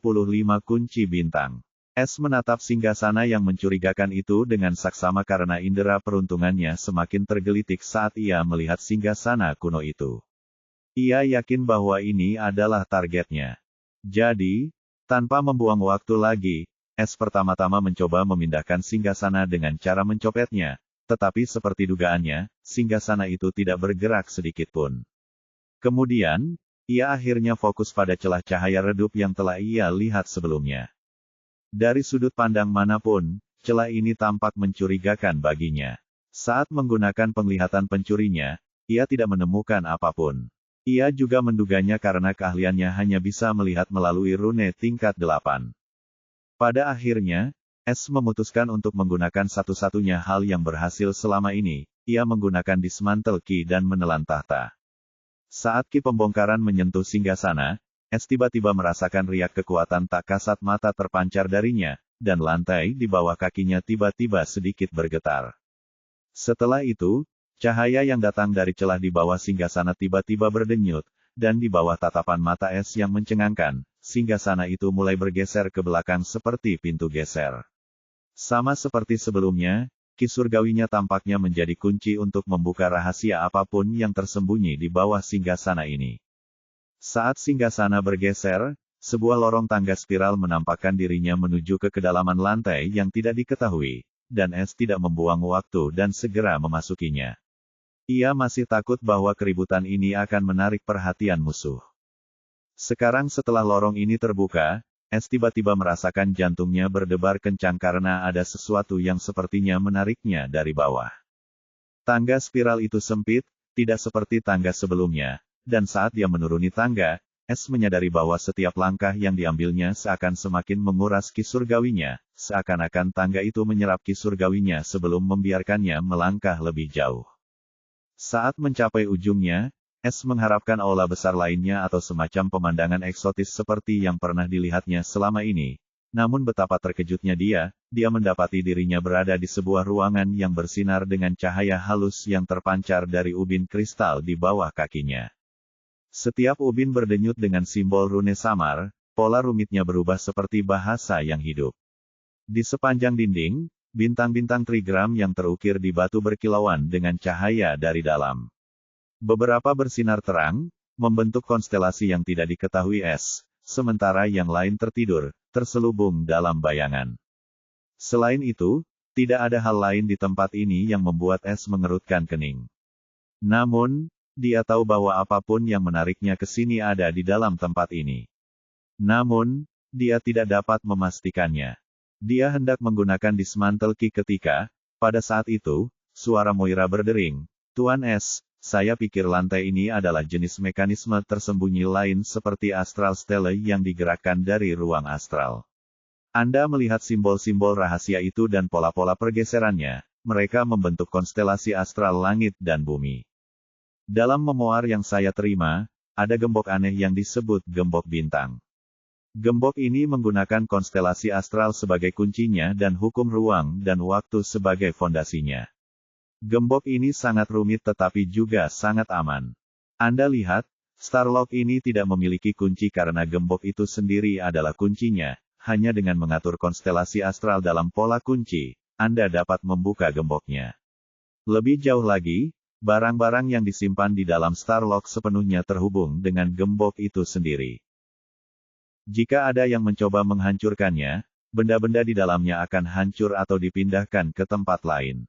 Kunci Bintang. S menatap singgasana yang mencurigakan itu dengan saksama karena indera peruntungannya semakin tergelitik saat ia melihat singgasana kuno itu. Ia yakin bahwa ini adalah targetnya. Jadi, tanpa membuang waktu lagi, S pertama-tama mencoba memindahkan singgasana dengan cara mencopetnya, tetapi seperti dugaannya, singgasana itu tidak bergerak sedikitpun. Kemudian, ia akhirnya fokus pada celah cahaya redup yang telah ia lihat sebelumnya. Dari sudut pandang manapun, celah ini tampak mencurigakan baginya. Saat menggunakan penglihatan pencurinya, ia tidak menemukan apapun. Ia juga menduganya karena keahliannya hanya bisa melihat melalui rune tingkat 8. Pada akhirnya, S memutuskan untuk menggunakan satu-satunya hal yang berhasil selama ini, ia menggunakan dismantle key dan menelan tahta. Saat ki pembongkaran menyentuh singgasana, S tiba-tiba merasakan riak kekuatan tak kasat mata terpancar darinya, dan lantai di bawah kakinya tiba-tiba sedikit bergetar. Setelah itu, cahaya yang datang dari celah di bawah singgasana tiba-tiba berdenyut, dan di bawah tatapan mata S yang mencengangkan, singgasana itu mulai bergeser ke belakang seperti pintu geser. Sama seperti sebelumnya, ki surgawinya tampaknya menjadi kunci untuk membuka rahasia apapun yang tersembunyi di bawah singgasana ini. Saat singgasana bergeser, sebuah lorong tangga spiral menampakkan dirinya menuju ke kedalaman lantai yang tidak diketahui, dan S tidak membuang waktu dan segera memasukinya. Ia masih takut bahwa keributan ini akan menarik perhatian musuh. Sekarang setelah lorong ini terbuka, S tiba-tiba merasakan jantungnya berdebar kencang karena ada sesuatu yang sepertinya menariknya dari bawah. Tangga spiral itu sempit, tidak seperti tangga sebelumnya. Dan saat dia menuruni tangga, S menyadari bahwa setiap langkah yang diambilnya seakan semakin menguras ki surgawinya, seakan-akan tangga itu menyerap ki surgawinya sebelum membiarkannya melangkah lebih jauh. Saat mencapai ujungnya, S mengharapkan aula besar lainnya atau semacam pemandangan eksotis seperti yang pernah dilihatnya selama ini. Namun betapa terkejutnya dia mendapati dirinya berada di sebuah ruangan yang bersinar dengan cahaya halus yang terpancar dari ubin kristal di bawah kakinya. Setiap ubin berdenyut dengan simbol rune samar, pola rumitnya berubah seperti bahasa yang hidup. Di sepanjang dinding, bintang-bintang trigram yang terukir di batu berkilauan dengan cahaya dari dalam. Beberapa bersinar terang, membentuk konstelasi yang tidak diketahui S, sementara yang lain tertidur, terselubung dalam bayangan. Selain itu, tidak ada hal lain di tempat ini yang membuat Es mengerutkan kening. Namun, dia tahu bahwa apapun yang menariknya ke sini ada di dalam tempat ini. Namun, dia tidak dapat memastikannya. Dia hendak menggunakan dismantle key ketika, pada saat itu, suara Moira berdering, "Tuan S, saya pikir lantai ini adalah jenis mekanisme tersembunyi lain seperti astral stele yang digerakkan dari ruang astral. Anda melihat simbol-simbol rahasia itu dan pola-pola pergeserannya, mereka membentuk konstelasi astral langit dan bumi. Dalam memoir yang saya terima, ada gembok aneh yang disebut gembok bintang. Gembok ini menggunakan konstelasi astral sebagai kuncinya dan hukum ruang dan waktu sebagai fondasinya. Gembok ini sangat rumit tetapi juga sangat aman. Anda lihat, Starlock ini tidak memiliki kunci karena gembok itu sendiri adalah kuncinya. Hanya dengan mengatur konstelasi astral dalam pola kunci, Anda dapat membuka gemboknya. Lebih jauh lagi, barang-barang yang disimpan di dalam Starlock sepenuhnya terhubung dengan gembok itu sendiri. Jika ada yang mencoba menghancurkannya, benda-benda di dalamnya akan hancur atau dipindahkan ke tempat lain.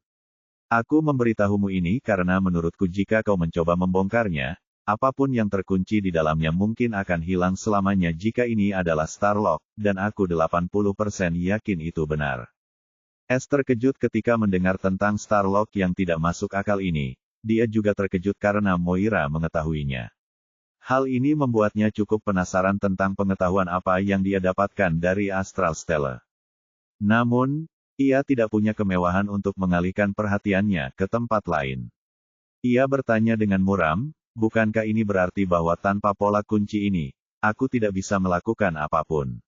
Aku memberitahumu ini karena menurutku jika kau mencoba membongkarnya, apapun yang terkunci di dalamnya mungkin akan hilang selamanya jika ini adalah Starlock, dan aku 80% yakin itu benar. Es terkejut ketika mendengar tentang Starlock yang tidak masuk akal ini. Dia juga terkejut karena Moira mengetahuinya. Hal ini membuatnya cukup penasaran tentang pengetahuan apa yang dia dapatkan dari Astral Stella. Namun, ia tidak punya kemewahan untuk mengalihkan perhatiannya ke tempat lain. Ia bertanya dengan muram, "Bukankah ini berarti bahwa tanpa pola kunci ini, aku tidak bisa melakukan apapun?"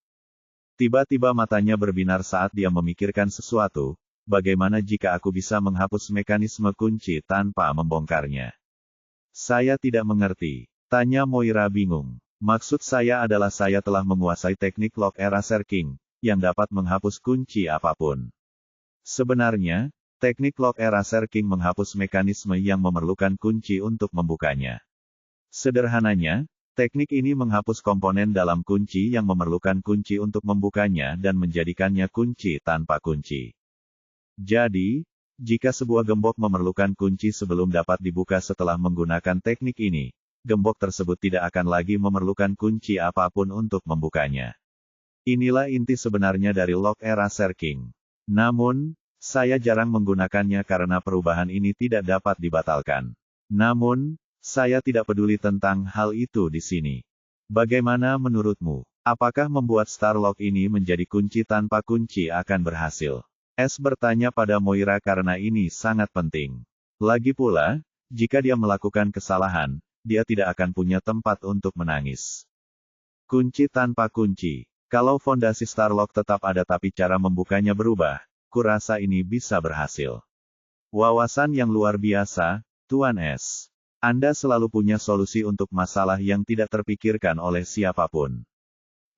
Tiba-tiba matanya berbinar saat dia memikirkan sesuatu, bagaimana jika aku bisa menghapus mekanisme kunci tanpa membongkarnya? Saya tidak mengerti, tanya Moira bingung. Maksud saya adalah saya telah menguasai teknik Lock Eraser King, yang dapat menghapus kunci apapun. Sebenarnya, teknik Lock Eraser King menghapus mekanisme yang memerlukan kunci untuk membukanya. Sederhananya, teknik ini menghapus komponen dalam kunci yang memerlukan kunci untuk membukanya dan menjadikannya kunci tanpa kunci. Jadi, jika sebuah gembok memerlukan kunci sebelum dapat dibuka setelah menggunakan teknik ini, gembok tersebut tidak akan lagi memerlukan kunci apapun untuk membukanya. Inilah inti sebenarnya dari Lock Eraser King. Namun, saya jarang menggunakannya karena perubahan ini tidak dapat dibatalkan. Namun, saya tidak peduli tentang hal itu di sini. Bagaimana menurutmu? Apakah membuat Starlock ini menjadi kunci tanpa kunci akan berhasil? Es bertanya pada Moira karena ini sangat penting. Lagi pula, jika dia melakukan kesalahan, dia tidak akan punya tempat untuk menangis. Kunci tanpa kunci. Kalau fondasi Starlock tetap ada tapi cara membukanya berubah, kurasa ini bisa berhasil. Wawasan yang luar biasa, Tuan S. Anda selalu punya solusi untuk masalah yang tidak terpikirkan oleh siapapun.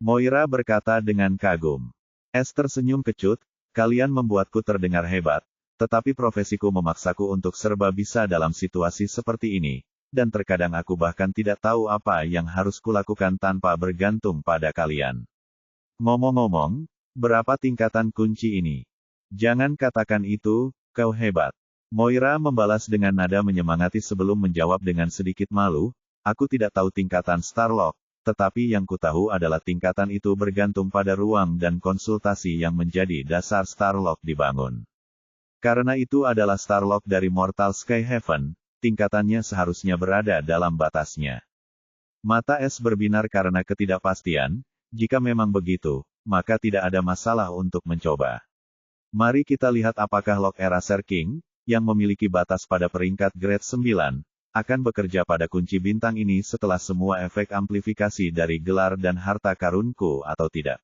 Moira berkata dengan kagum. Es tersenyum kecut, kalian membuatku terdengar hebat, tetapi profesiku memaksaku untuk serba bisa dalam situasi seperti ini, dan terkadang aku bahkan tidak tahu apa yang harus kulakukan tanpa bergantung pada kalian. Ngomong-ngomong, berapa tingkatan kunci ini? Jangan katakan itu, kau hebat. Moira membalas dengan nada menyemangati sebelum menjawab dengan sedikit malu, aku tidak tahu tingkatan Starlock, tetapi yang kutahu adalah tingkatan itu bergantung pada ruang dan konsultasi yang menjadi dasar Starlock dibangun. Karena itu adalah Starlock dari Mortal Sky Heaven, tingkatannya seharusnya berada dalam batasnya. Mata Es berbinar karena ketidakpastian. Jika memang begitu, maka tidak ada masalah untuk mencoba. Mari kita lihat apakah Lock Eraser King, yang memiliki batas pada peringkat grade 9, akan bekerja pada kunci bintang ini setelah semua efek amplifikasi dari gelar dan harta karunku atau tidak.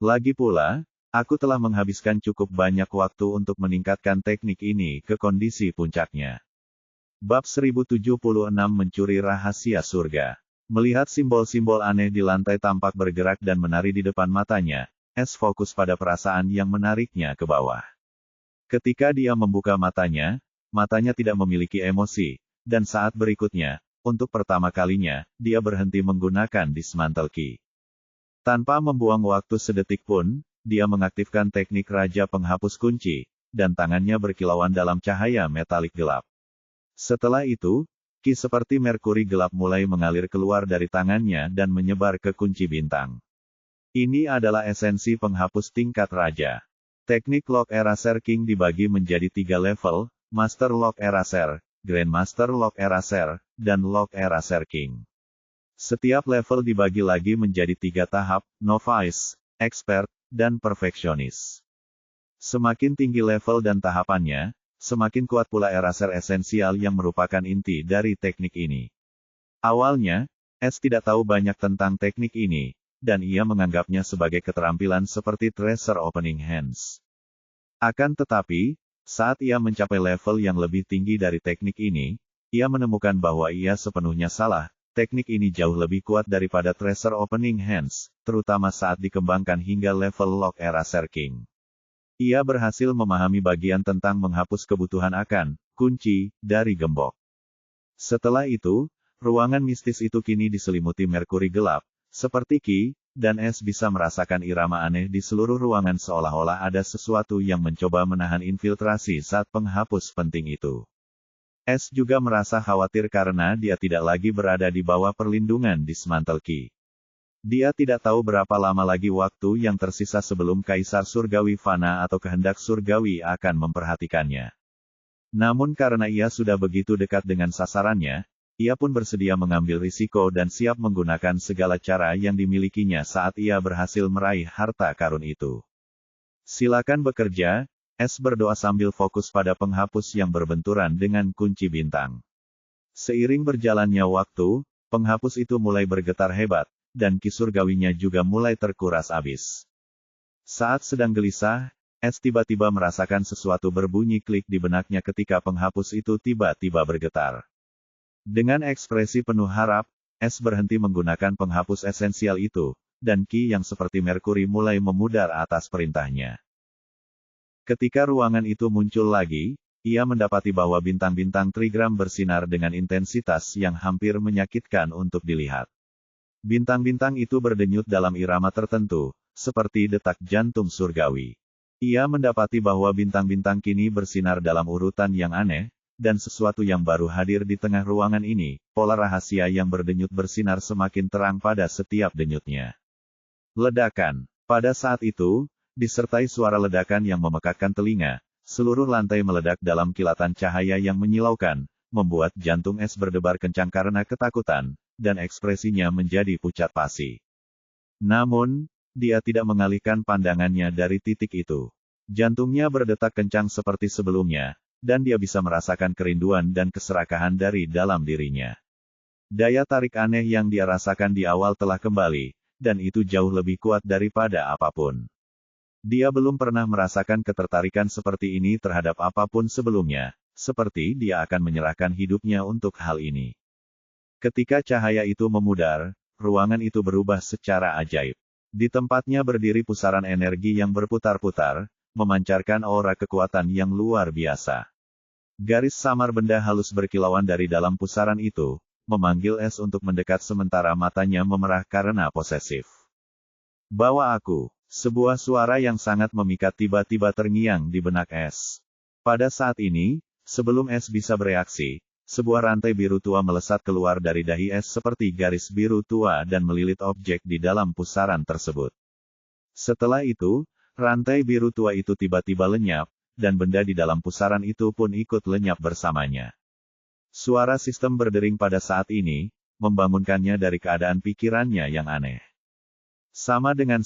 Lagi pula, aku telah menghabiskan cukup banyak waktu untuk meningkatkan teknik ini ke kondisi puncaknya. Bab 1076 Mencuri Rahasia Surga. Melihat simbol-simbol aneh di lantai tampak bergerak dan menari di depan matanya, Es fokus pada perasaan yang menariknya ke bawah. Ketika dia membuka matanya, matanya tidak memiliki emosi, dan saat berikutnya, untuk pertama kalinya, dia berhenti menggunakan dismantle key. Tanpa membuang waktu sedetik pun, dia mengaktifkan teknik Raja Penghapus Kunci, dan tangannya berkilauan dalam cahaya metalik gelap. Setelah itu, ki seperti merkuri gelap mulai mengalir keluar dari tangannya dan menyebar ke kunci bintang. Ini adalah esensi penghapus tingkat raja. Teknik Lock Eraser King dibagi menjadi 3 level, Master Lock Eraser, Grandmaster Lock Eraser, dan Lock Eraser King. Setiap level dibagi lagi menjadi 3 tahap, Novice, Expert, dan Perfeksionis. Semakin tinggi level dan tahapannya, semakin kuat pula eraser esensial yang merupakan inti dari teknik ini. Awalnya, S tidak tahu banyak tentang teknik ini, dan ia menganggapnya sebagai keterampilan seperti Tracer Opening Hands. Akan tetapi, saat ia mencapai level yang lebih tinggi dari teknik ini, ia menemukan bahwa ia sepenuhnya salah. Teknik ini jauh lebih kuat daripada Tracer Opening Hands, terutama saat dikembangkan hingga level Lock Eraser King. Ia berhasil memahami bagian tentang menghapus kebutuhan akan kunci dari gembok. Setelah itu, ruangan mistis itu kini diselimuti merkuri gelap, seperti Ki dan S bisa merasakan irama aneh di seluruh ruangan seolah-olah ada sesuatu yang mencoba menahan infiltrasi saat penghapus penting itu. S juga merasa khawatir karena dia tidak lagi berada di bawah perlindungan dismantle Ki. Dia tidak tahu berapa lama lagi waktu yang tersisa sebelum Kaisar Surgawi Fana atau kehendak surgawi akan memperhatikannya. Namun karena ia sudah begitu dekat dengan sasarannya, ia pun bersedia mengambil risiko dan siap menggunakan segala cara yang dimilikinya saat ia berhasil meraih harta karun itu. Silakan bekerja, S berdoa sambil fokus pada penghapus yang berbenturan dengan kunci bintang. Seiring berjalannya waktu, penghapus itu mulai bergetar hebat, dan ki surgawinya juga mulai terkuras habis. Saat sedang gelisah, S tiba-tiba merasakan sesuatu berbunyi klik di benaknya ketika penghapus itu tiba-tiba bergetar. Dengan ekspresi penuh harap, S berhenti menggunakan penghapus esensial itu, dan ki yang seperti merkuri mulai memudar atas perintahnya. Ketika ruangan itu muncul lagi, ia mendapati bahwa bintang-bintang trigram bersinar dengan intensitas yang hampir menyakitkan untuk dilihat. Bintang-bintang itu berdenyut dalam irama tertentu, seperti detak jantung surgawi. Ia mendapati bahwa bintang-bintang kini bersinar dalam urutan yang aneh, dan sesuatu yang baru hadir di tengah ruangan ini, pola rahasia yang berdenyut bersinar semakin terang pada setiap denyutnya. Ledakan. Pada saat itu, disertai suara ledakan yang memekakkan telinga, seluruh lantai meledak dalam kilatan cahaya yang menyilaukan, membuat jantung S berdebar kencang karena ketakutan, dan ekspresinya menjadi pucat pasi. Namun, dia tidak mengalihkan pandangannya dari titik itu. Jantungnya berdetak kencang seperti sebelumnya, dan dia bisa merasakan kerinduan dan keserakahan dari dalam dirinya. Daya tarik aneh yang dia rasakan di awal telah kembali, dan itu jauh lebih kuat daripada apapun. Dia belum pernah merasakan ketertarikan seperti ini terhadap apapun sebelumnya, seperti dia akan menyerahkan hidupnya untuk hal ini. Ketika cahaya itu memudar, ruangan itu berubah secara ajaib. Di tempatnya berdiri pusaran energi yang berputar-putar, memancarkan aura kekuatan yang luar biasa. Garis samar benda halus berkilauan dari dalam pusaran itu, memanggil S untuk mendekat sementara matanya memerah karena posesif. Bawa aku. Sebuah suara yang sangat memikat tiba-tiba terngiang di benak S. Pada saat ini, sebelum S bisa bereaksi, sebuah rantai biru tua melesat keluar dari dahi S seperti garis biru tua dan melilit objek di dalam pusaran tersebut. Setelah itu, rantai biru tua itu tiba-tiba lenyap, dan benda di dalam pusaran itu pun ikut lenyap bersamanya. Suara sistem berdering pada saat ini, membangunkannya dari keadaan pikirannya yang aneh. Sama dengan.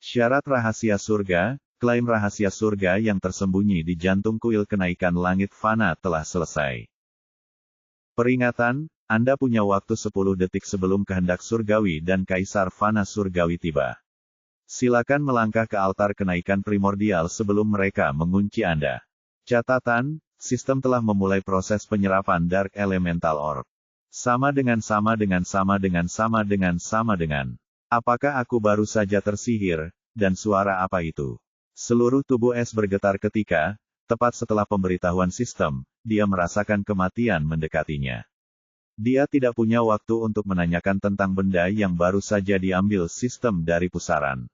Syarat rahasia surga, klaim rahasia surga yang tersembunyi di jantung kuil kenaikan langit Fana telah selesai. Peringatan, Anda punya waktu 10 detik sebelum kehendak surgawi dan Kaisar Fana surgawi tiba. Silakan melangkah ke altar kenaikan primordial sebelum mereka mengunci Anda. Catatan, sistem telah memulai proses penyerapan Dark Elemental Orb. Sama dengan. Apakah aku baru saja tersihir, dan suara apa itu? Seluruh tubuh S bergetar ketika, tepat setelah pemberitahuan sistem, dia merasakan kematian mendekatinya. Dia tidak punya waktu untuk menanyakan tentang benda yang baru saja diambil sistem dari pusaran.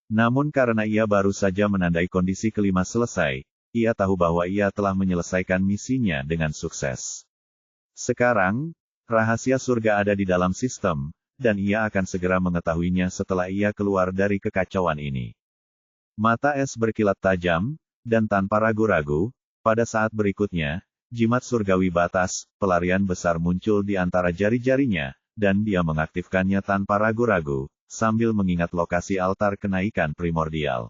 Namun karena ia baru saja menandai kondisi kelima selesai, ia tahu bahwa ia telah menyelesaikan misinya dengan sukses. Sekarang, rahasia surga ada di dalam sistem, dan ia akan segera mengetahuinya setelah ia keluar dari kekacauan ini. Mata S berkilat tajam, dan tanpa ragu-ragu, pada saat berikutnya, jimat surgawi batas, pelarian besar muncul di antara jari-jarinya, dan dia mengaktifkannya tanpa ragu-ragu, sambil mengingat lokasi altar kenaikan primordial.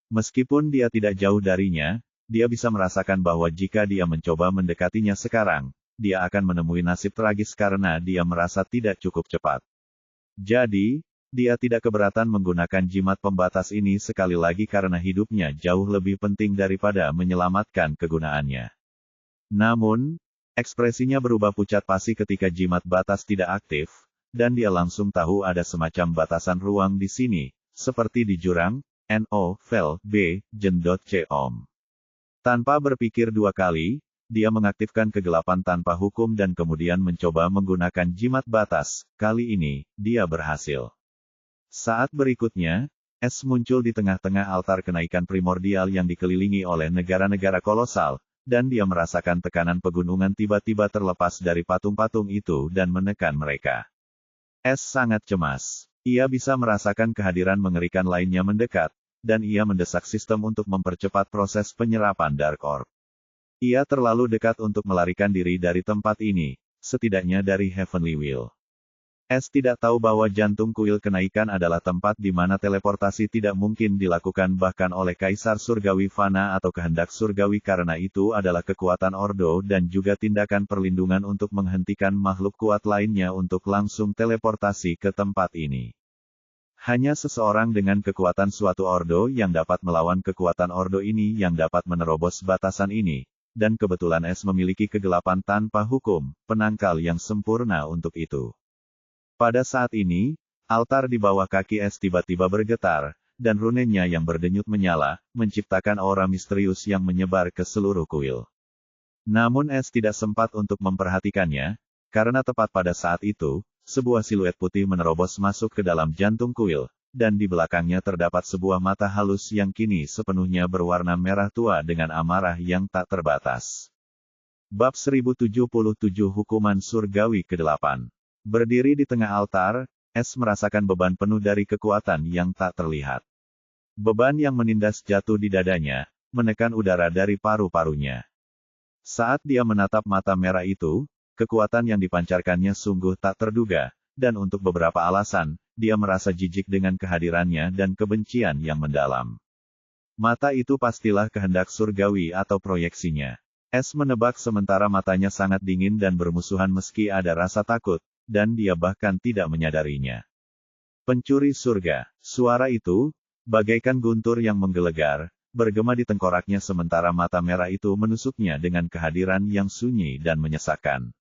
Meskipun dia tidak jauh darinya, dia bisa merasakan bahwa jika dia mencoba mendekatinya sekarang, dia akan menemui nasib tragis karena dia merasa tidak cukup cepat. Jadi, dia tidak keberatan menggunakan jimat pembatas ini sekali lagi karena hidupnya jauh lebih penting daripada menyelamatkan kegunaannya. Namun, ekspresinya berubah pucat pasi ketika jimat batas tidak aktif, dan dia langsung tahu ada semacam batasan ruang di sini, seperti di jurang, Novel B. Jen.com. Tanpa berpikir dua kali, dia mengaktifkan kegelapan tanpa hukum dan kemudian mencoba menggunakan jimat batas. Kali ini, dia berhasil. Saat berikutnya, es muncul di tengah-tengah altar kenaikan primordial yang dikelilingi oleh negara-negara kolosal, dan dia merasakan tekanan pegunungan tiba-tiba terlepas dari patung-patung itu dan menekan mereka. Es sangat cemas. Ia bisa merasakan kehadiran mengerikan lainnya mendekat, dan ia mendesak sistem untuk mempercepat proses penyerapan Dark Orb. Ia terlalu dekat untuk melarikan diri dari tempat ini, setidaknya dari Heavenly Wheel. Es tidak tahu bahwa jantung kuil kenaikan adalah tempat di mana teleportasi tidak mungkin dilakukan bahkan oleh Kaisar Surgawi Fana atau kehendak surgawi karena itu adalah kekuatan Ordo dan juga tindakan perlindungan untuk menghentikan makhluk kuat lainnya untuk langsung teleportasi ke tempat ini. Hanya seseorang dengan kekuatan suatu Ordo yang dapat melawan kekuatan Ordo ini yang dapat menerobos batasan ini, dan kebetulan Es memiliki kegelapan tanpa hukum, penangkal yang sempurna untuk itu. Pada saat ini, altar di bawah kaki Es tiba-tiba bergetar, dan runenya yang berdenyut menyala, menciptakan aura misterius yang menyebar ke seluruh kuil. Namun Es tidak sempat untuk memperhatikannya, karena tepat pada saat itu, sebuah siluet putih menerobos masuk ke dalam jantung kuil, dan di belakangnya terdapat sebuah mata halus yang kini sepenuhnya berwarna merah tua dengan amarah yang tak terbatas. Bab 1077 Hukuman Surgawi ke-8. Berdiri di tengah altar, Es merasakan beban penuh dari kekuatan yang tak terlihat. Beban yang menindas jatuh di dadanya, menekan udara dari paru-parunya. Saat dia menatap mata merah itu, kekuatan yang dipancarkannya sungguh tak terduga, dan untuk beberapa alasan, dia merasa jijik dengan kehadirannya dan kebencian yang mendalam. Mata itu pastilah kehendak surgawi atau proyeksinya. Es menebak sementara matanya sangat dingin dan bermusuhan meski ada rasa takut, dan dia bahkan tidak menyadarinya. Pencuri surga, suara itu, bagaikan guntur yang menggelegar, bergema di tengkoraknya sementara mata merah itu menusuknya dengan kehadiran yang sunyi dan menyesakkan.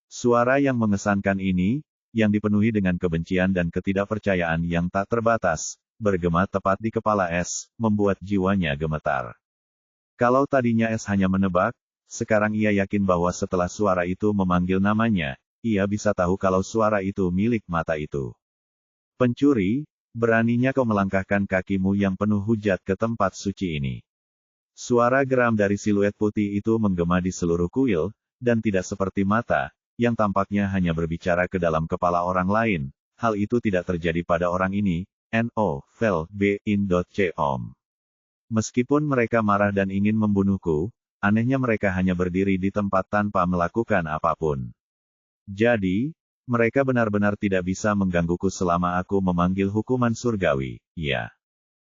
Suara yang mengesankan ini, yang dipenuhi dengan kebencian dan ketidakpercayaan yang tak terbatas, bergema tepat di kepala Es, membuat jiwanya gemetar. Kalau tadinya Es hanya menebak, sekarang ia yakin bahwa setelah suara itu memanggil namanya, ia bisa tahu kalau suara itu milik mata itu. Pencuri, beraninya kau melangkahkan kakimu yang penuh hujat ke tempat suci ini. Suara geram dari siluet putih itu menggema di seluruh kuil, dan tidak seperti mata, yang tampaknya hanya berbicara ke dalam kepala orang lain. Hal itu tidak terjadi pada orang ini, Novel B. In.com. Meskipun mereka marah dan ingin membunuhku, anehnya mereka hanya berdiri di tempat tanpa melakukan apapun. Jadi, mereka benar-benar tidak bisa menggangguku selama aku memanggil hukuman surgawi, ya.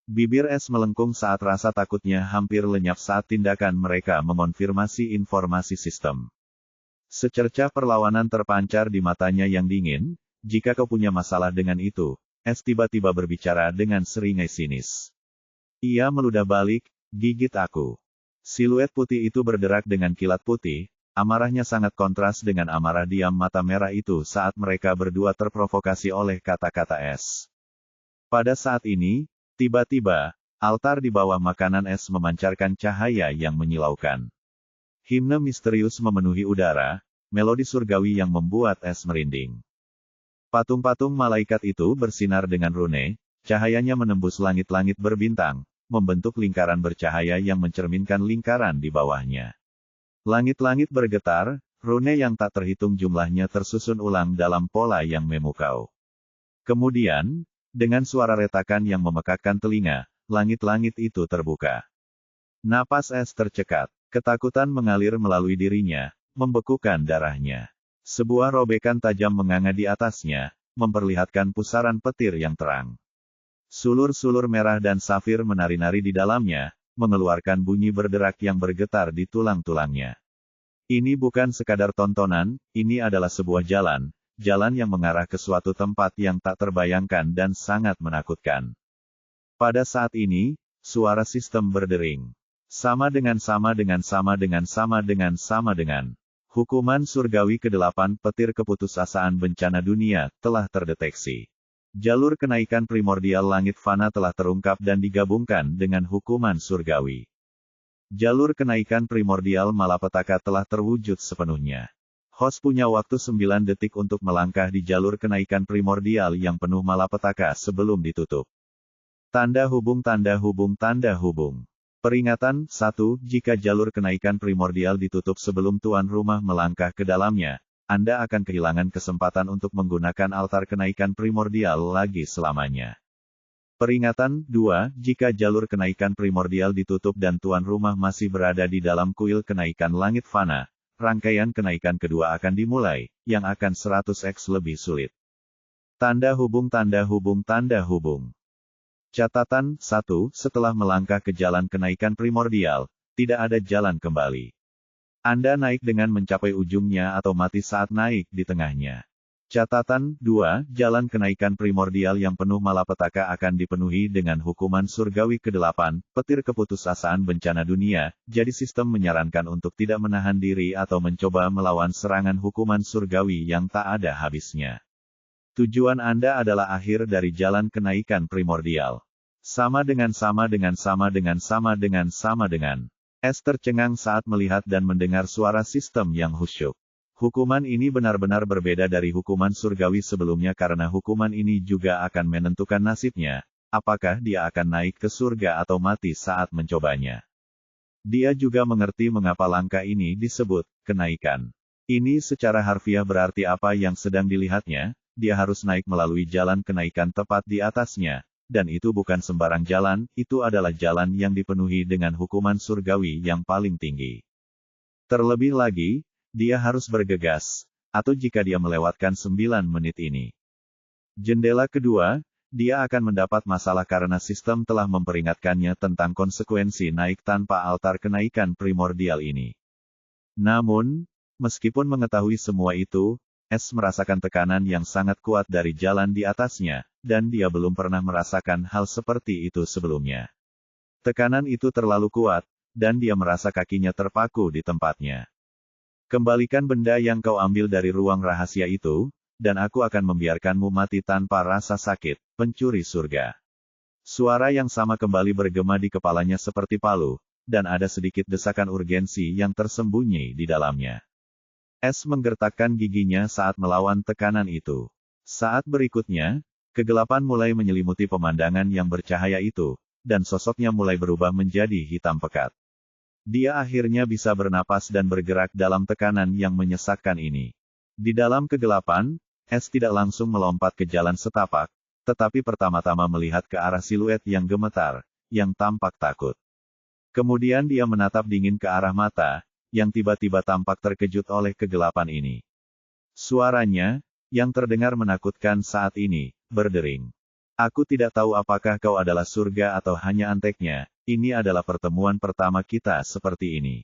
Bibir Es melengkung saat rasa takutnya hampir lenyap saat tindakan mereka mengonfirmasi informasi sistem. Secercah perlawanan terpancar di matanya yang dingin. Jika kau punya masalah dengan itu, Es tiba-tiba berbicara dengan seringai sinis. Ia meludah balik, gigit aku. Siluet putih itu berderak dengan kilat putih. Amarahnya sangat kontras dengan amarah diam mata merah itu saat mereka berdua terprovokasi oleh kata-kata Es. Pada saat ini, tiba-tiba, altar di bawah makanan Es memancarkan cahaya yang menyilaukan. Himne misterius memenuhi udara, melodi surgawi yang membuat es merinding. Patung-patung malaikat itu bersinar dengan rune, cahayanya menembus langit-langit berbintang, membentuk lingkaran bercahaya yang mencerminkan lingkaran di bawahnya. Langit-langit bergetar, rune yang tak terhitung jumlahnya tersusun ulang dalam pola yang memukau. Kemudian, dengan suara retakan yang memekakkan telinga, langit-langit itu terbuka. Napas es tercekat, ketakutan mengalir melalui dirinya, membekukan darahnya. Sebuah robekan tajam menganga di atasnya, memperlihatkan pusaran petir yang terang. Sulur-sulur merah dan safir menari-nari di dalamnya, mengeluarkan bunyi berderak yang bergetar di tulang-tulangnya. Ini bukan sekadar tontonan, ini adalah sebuah jalan yang mengarah ke suatu tempat yang tak terbayangkan dan sangat menakutkan. Pada saat ini, suara sistem berdering. Sama dengan. Hukuman surgawi ke-8 petir keputusasaan bencana dunia telah terdeteksi. Jalur kenaikan primordial langit fana telah terungkap dan digabungkan dengan hukuman surgawi. Jalur kenaikan primordial malapetaka telah terwujud sepenuhnya. Host punya waktu 9 detik untuk melangkah di jalur kenaikan primordial yang penuh malapetaka sebelum ditutup. Tanda hubung. Peringatan, 1. Jika jalur kenaikan primordial ditutup sebelum tuan rumah melangkah ke dalamnya, Anda akan kehilangan kesempatan untuk menggunakan altar kenaikan primordial lagi selamanya. Peringatan, 2. Jika jalur kenaikan primordial ditutup dan tuan rumah masih berada di dalam kuil kenaikan langit fana, rangkaian kenaikan kedua akan dimulai, yang akan 100x lebih sulit. Tanda hubung. Catatan, 1. Setelah melangkah ke jalan kenaikan primordial, tidak ada jalan kembali. Anda naik dengan mencapai ujungnya atau mati saat naik di tengahnya. Catatan, 2. Jalan kenaikan primordial yang penuh malapetaka akan dipenuhi dengan hukuman surgawi ke-8, petir keputusasaan bencana dunia, jadi sistem menyarankan untuk tidak menahan diri atau mencoba melawan serangan hukuman surgawi yang tak ada habisnya. Tujuan Anda adalah akhir dari jalan kenaikan primordial. Sama dengan. Es tercengang saat melihat dan mendengar suara sistem yang khusyuk. Hukuman ini benar-benar berbeda dari hukuman surgawi sebelumnya karena hukuman ini juga akan menentukan nasibnya, apakah dia akan naik ke surga atau mati saat mencobanya. Dia juga mengerti mengapa langkah ini disebut kenaikan. Ini secara harfiah berarti apa yang sedang dilihatnya, dia harus naik melalui jalan kenaikan tepat di atasnya. Dan itu bukan sembarang jalan, itu adalah jalan yang dipenuhi dengan hukuman surgawi yang paling tinggi. Terlebih lagi, dia harus bergegas, atau jika dia melewatkan 9 menit ini. Jendela kedua, dia akan mendapat masalah karena sistem telah memperingatkannya tentang konsekuensi naik tanpa altar kenaikan primordial ini. Namun, meskipun mengetahui semua itu, Es merasakan tekanan yang sangat kuat dari jalan di atasnya, dan dia belum pernah merasakan hal seperti itu sebelumnya. Tekanan itu terlalu kuat, dan dia merasa kakinya terpaku di tempatnya. Kembalikan benda yang kau ambil dari ruang rahasia itu, dan aku akan membiarkanmu mati tanpa rasa sakit, pencuri surga. Suara yang sama kembali bergema di kepalanya seperti palu, dan ada sedikit desakan urgensi yang tersembunyi di dalamnya. Es menggertakkan giginya saat melawan tekanan itu. Saat berikutnya, kegelapan mulai menyelimuti pemandangan yang bercahaya itu, dan sosoknya mulai berubah menjadi hitam pekat. Dia akhirnya bisa bernapas dan bergerak dalam tekanan yang menyesakkan ini. Di dalam kegelapan, Es tidak langsung melompat ke jalan setapak, tetapi pertama-tama melihat ke arah siluet yang gemetar, yang tampak takut. Kemudian dia menatap dingin ke arah mata, yang tiba-tiba tampak terkejut oleh kegelapan ini. Suaranya, yang terdengar menakutkan saat ini, berdering. Aku tidak tahu apakah kau adalah surga atau hanya anteknya, ini adalah pertemuan pertama kita seperti ini.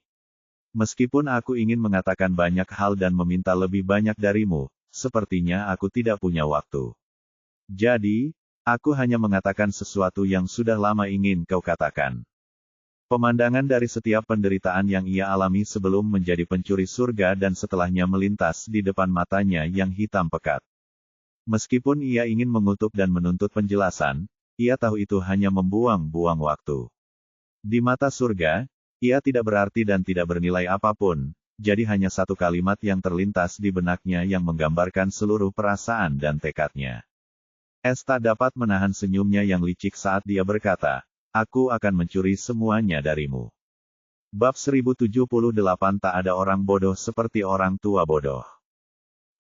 Meskipun aku ingin mengatakan banyak hal dan meminta lebih banyak darimu, sepertinya aku tidak punya waktu. Jadi, aku hanya mengatakan sesuatu yang sudah lama ingin kau katakan. Pemandangan dari setiap penderitaan yang ia alami sebelum menjadi pencuri surga dan setelahnya melintas di depan matanya yang hitam pekat. Meskipun ia ingin mengutuk dan menuntut penjelasan, ia tahu itu hanya membuang-buang waktu. Di mata surga, ia tidak berarti dan tidak bernilai apapun, jadi hanya satu kalimat yang terlintas di benaknya yang menggambarkan seluruh perasaan dan tekadnya. Es tak dapat menahan senyumnya yang licik saat dia berkata, "Aku akan mencuri semuanya darimu." Bab 1078 Tak ada orang bodoh seperti orang tua bodoh.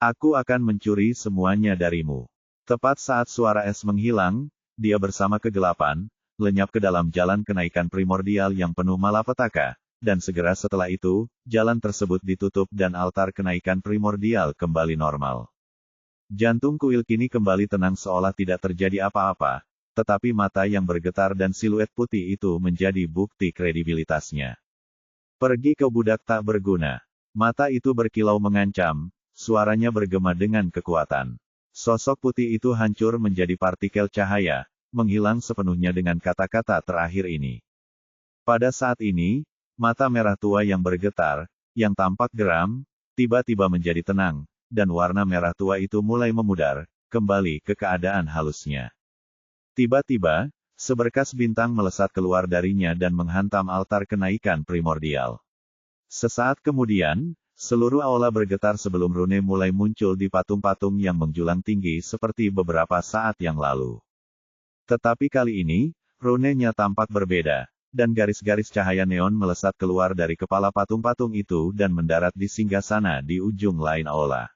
Aku akan mencuri semuanya darimu. Tepat saat suara es menghilang, dia bersama kegelapan, lenyap ke dalam jalan kenaikan primordial yang penuh malapetaka. Dan segera setelah itu, jalan tersebut ditutup dan altar kenaikan primordial kembali normal. Jantung kuil kini kembali tenang seolah tidak terjadi apa-apa, tetapi mata yang bergetar dan siluet putih itu menjadi bukti kredibilitasnya. Pergi ke budak tak berguna. Mata itu berkilau mengancam, suaranya bergema dengan kekuatan. Sosok putih itu hancur menjadi partikel cahaya, menghilang sepenuhnya dengan kata-kata terakhir ini. Pada saat ini, mata merah tua yang bergetar, yang tampak geram, tiba-tiba menjadi tenang, dan warna merah tua itu mulai memudar, kembali ke keadaan halusnya. Tiba-tiba, seberkas bintang melesat keluar darinya dan menghantam altar kenaikan primordial. Sesaat kemudian, seluruh aula bergetar sebelum rune mulai muncul di patung-patung yang menjulang tinggi seperti beberapa saat yang lalu. Tetapi kali ini, rune-nya tampak berbeda. Dan garis-garis cahaya neon melesat keluar dari kepala patung-patung itu dan mendarat di singgasana di ujung lain aula.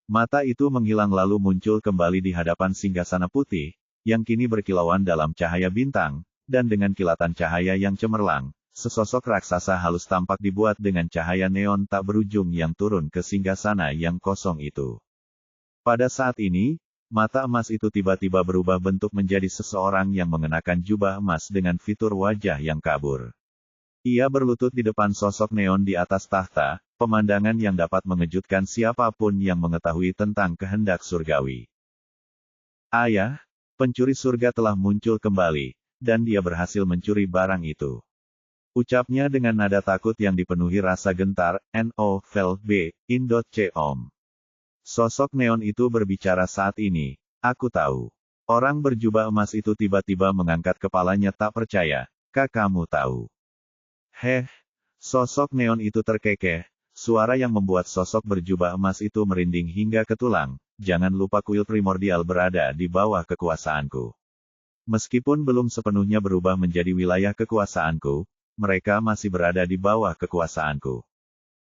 Mata itu menghilang lalu muncul kembali di hadapan singgasana putih, yang kini berkilauan dalam cahaya bintang, dan dengan kilatan cahaya yang cemerlang, sesosok raksasa halus tampak dibuat dengan cahaya neon tak berujung yang turun ke singgasana yang kosong itu. Pada saat ini, mata emas itu tiba-tiba berubah bentuk menjadi seseorang yang mengenakan jubah emas dengan fitur wajah yang kabur. Ia berlutut di depan sosok neon di atas tahta, pemandangan yang dapat mengejutkan siapapun yang mengetahui tentang kehendak surgawi. Ayah, pencuri surga telah muncul kembali, dan dia berhasil mencuri barang itu. Ucapnya dengan nada takut yang dipenuhi rasa gentar, "No-vel-b, Indot-c-om." Sosok neon itu berbicara saat ini, "Aku tahu." Orang berjubah emas itu tiba-tiba mengangkat kepalanya tak percaya, Kamu tahu?" "Heh." Sosok neon itu terkekeh, suara yang membuat sosok berjubah emas itu merinding hingga ke tulang, "Jangan lupa kuil primordial berada di bawah kekuasaanku. Meskipun belum sepenuhnya berubah menjadi wilayah kekuasaanku, mereka masih berada di bawah kekuasaanku.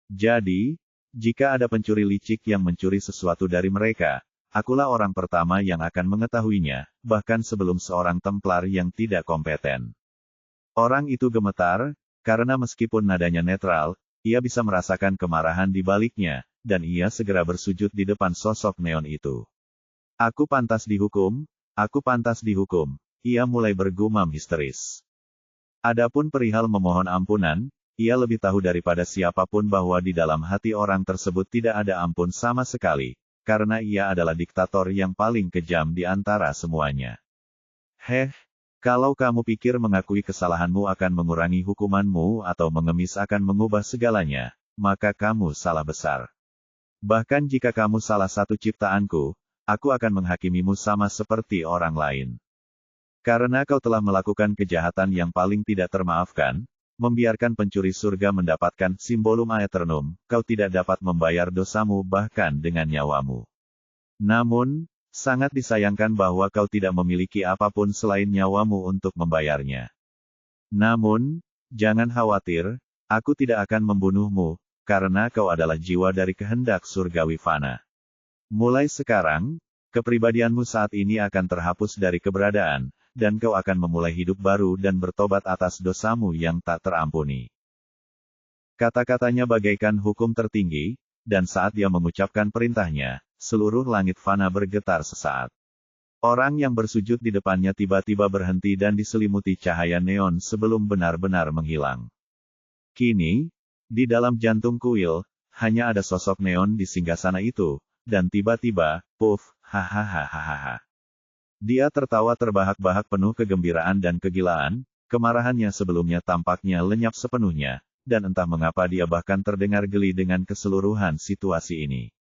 Jadi, jika ada pencuri licik yang mencuri sesuatu dari mereka, akulah orang pertama yang akan mengetahuinya, bahkan sebelum seorang Templar yang tidak kompeten." Orang itu gemetar, karena meskipun nadanya netral, ia bisa merasakan kemarahan di baliknya, dan ia segera bersujud di depan sosok neon itu. "Aku pantas dihukum, aku pantas dihukum," ia mulai bergumam histeris. Adapun perihal memohon ampunan, ia lebih tahu daripada siapapun bahwa di dalam hati orang tersebut tidak ada ampun sama sekali, karena ia adalah diktator yang paling kejam di antara semuanya. "Heh, kalau kamu pikir mengakui kesalahanmu akan mengurangi hukumanmu atau mengemis akan mengubah segalanya, maka kamu salah besar. Bahkan jika kamu salah satu ciptaanku, aku akan menghakimimu sama seperti orang lain. Karena kau telah melakukan kejahatan yang paling tidak termaafkan, membiarkan pencuri surga mendapatkan simbolum aeternum, kau tidak dapat membayar dosamu bahkan dengan nyawamu. Namun, sangat disayangkan bahwa kau tidak memiliki apapun selain nyawamu untuk membayarnya. Namun, jangan khawatir, aku tidak akan membunuhmu, karena kau adalah jiwa dari kehendak surgawi fana. Mulai sekarang, kepribadianmu saat ini akan terhapus dari keberadaan, dan kau akan memulai hidup baru dan bertobat atas dosamu yang tak terampuni." Kata-katanya bagaikan hukum tertinggi, dan saat dia mengucapkan perintahnya, seluruh langit fana bergetar sesaat. Orang yang bersujud di depannya tiba-tiba berhenti dan diselimuti cahaya neon sebelum benar-benar menghilang. Kini, di dalam jantung kuil, hanya ada sosok neon di singgasana itu, dan tiba-tiba, puff, hahaha. Dia tertawa terbahak-bahak penuh kegembiraan dan kegilaan, kemarahannya sebelumnya tampaknya lenyap sepenuhnya, dan entah mengapa dia bahkan terdengar geli dengan keseluruhan situasi ini.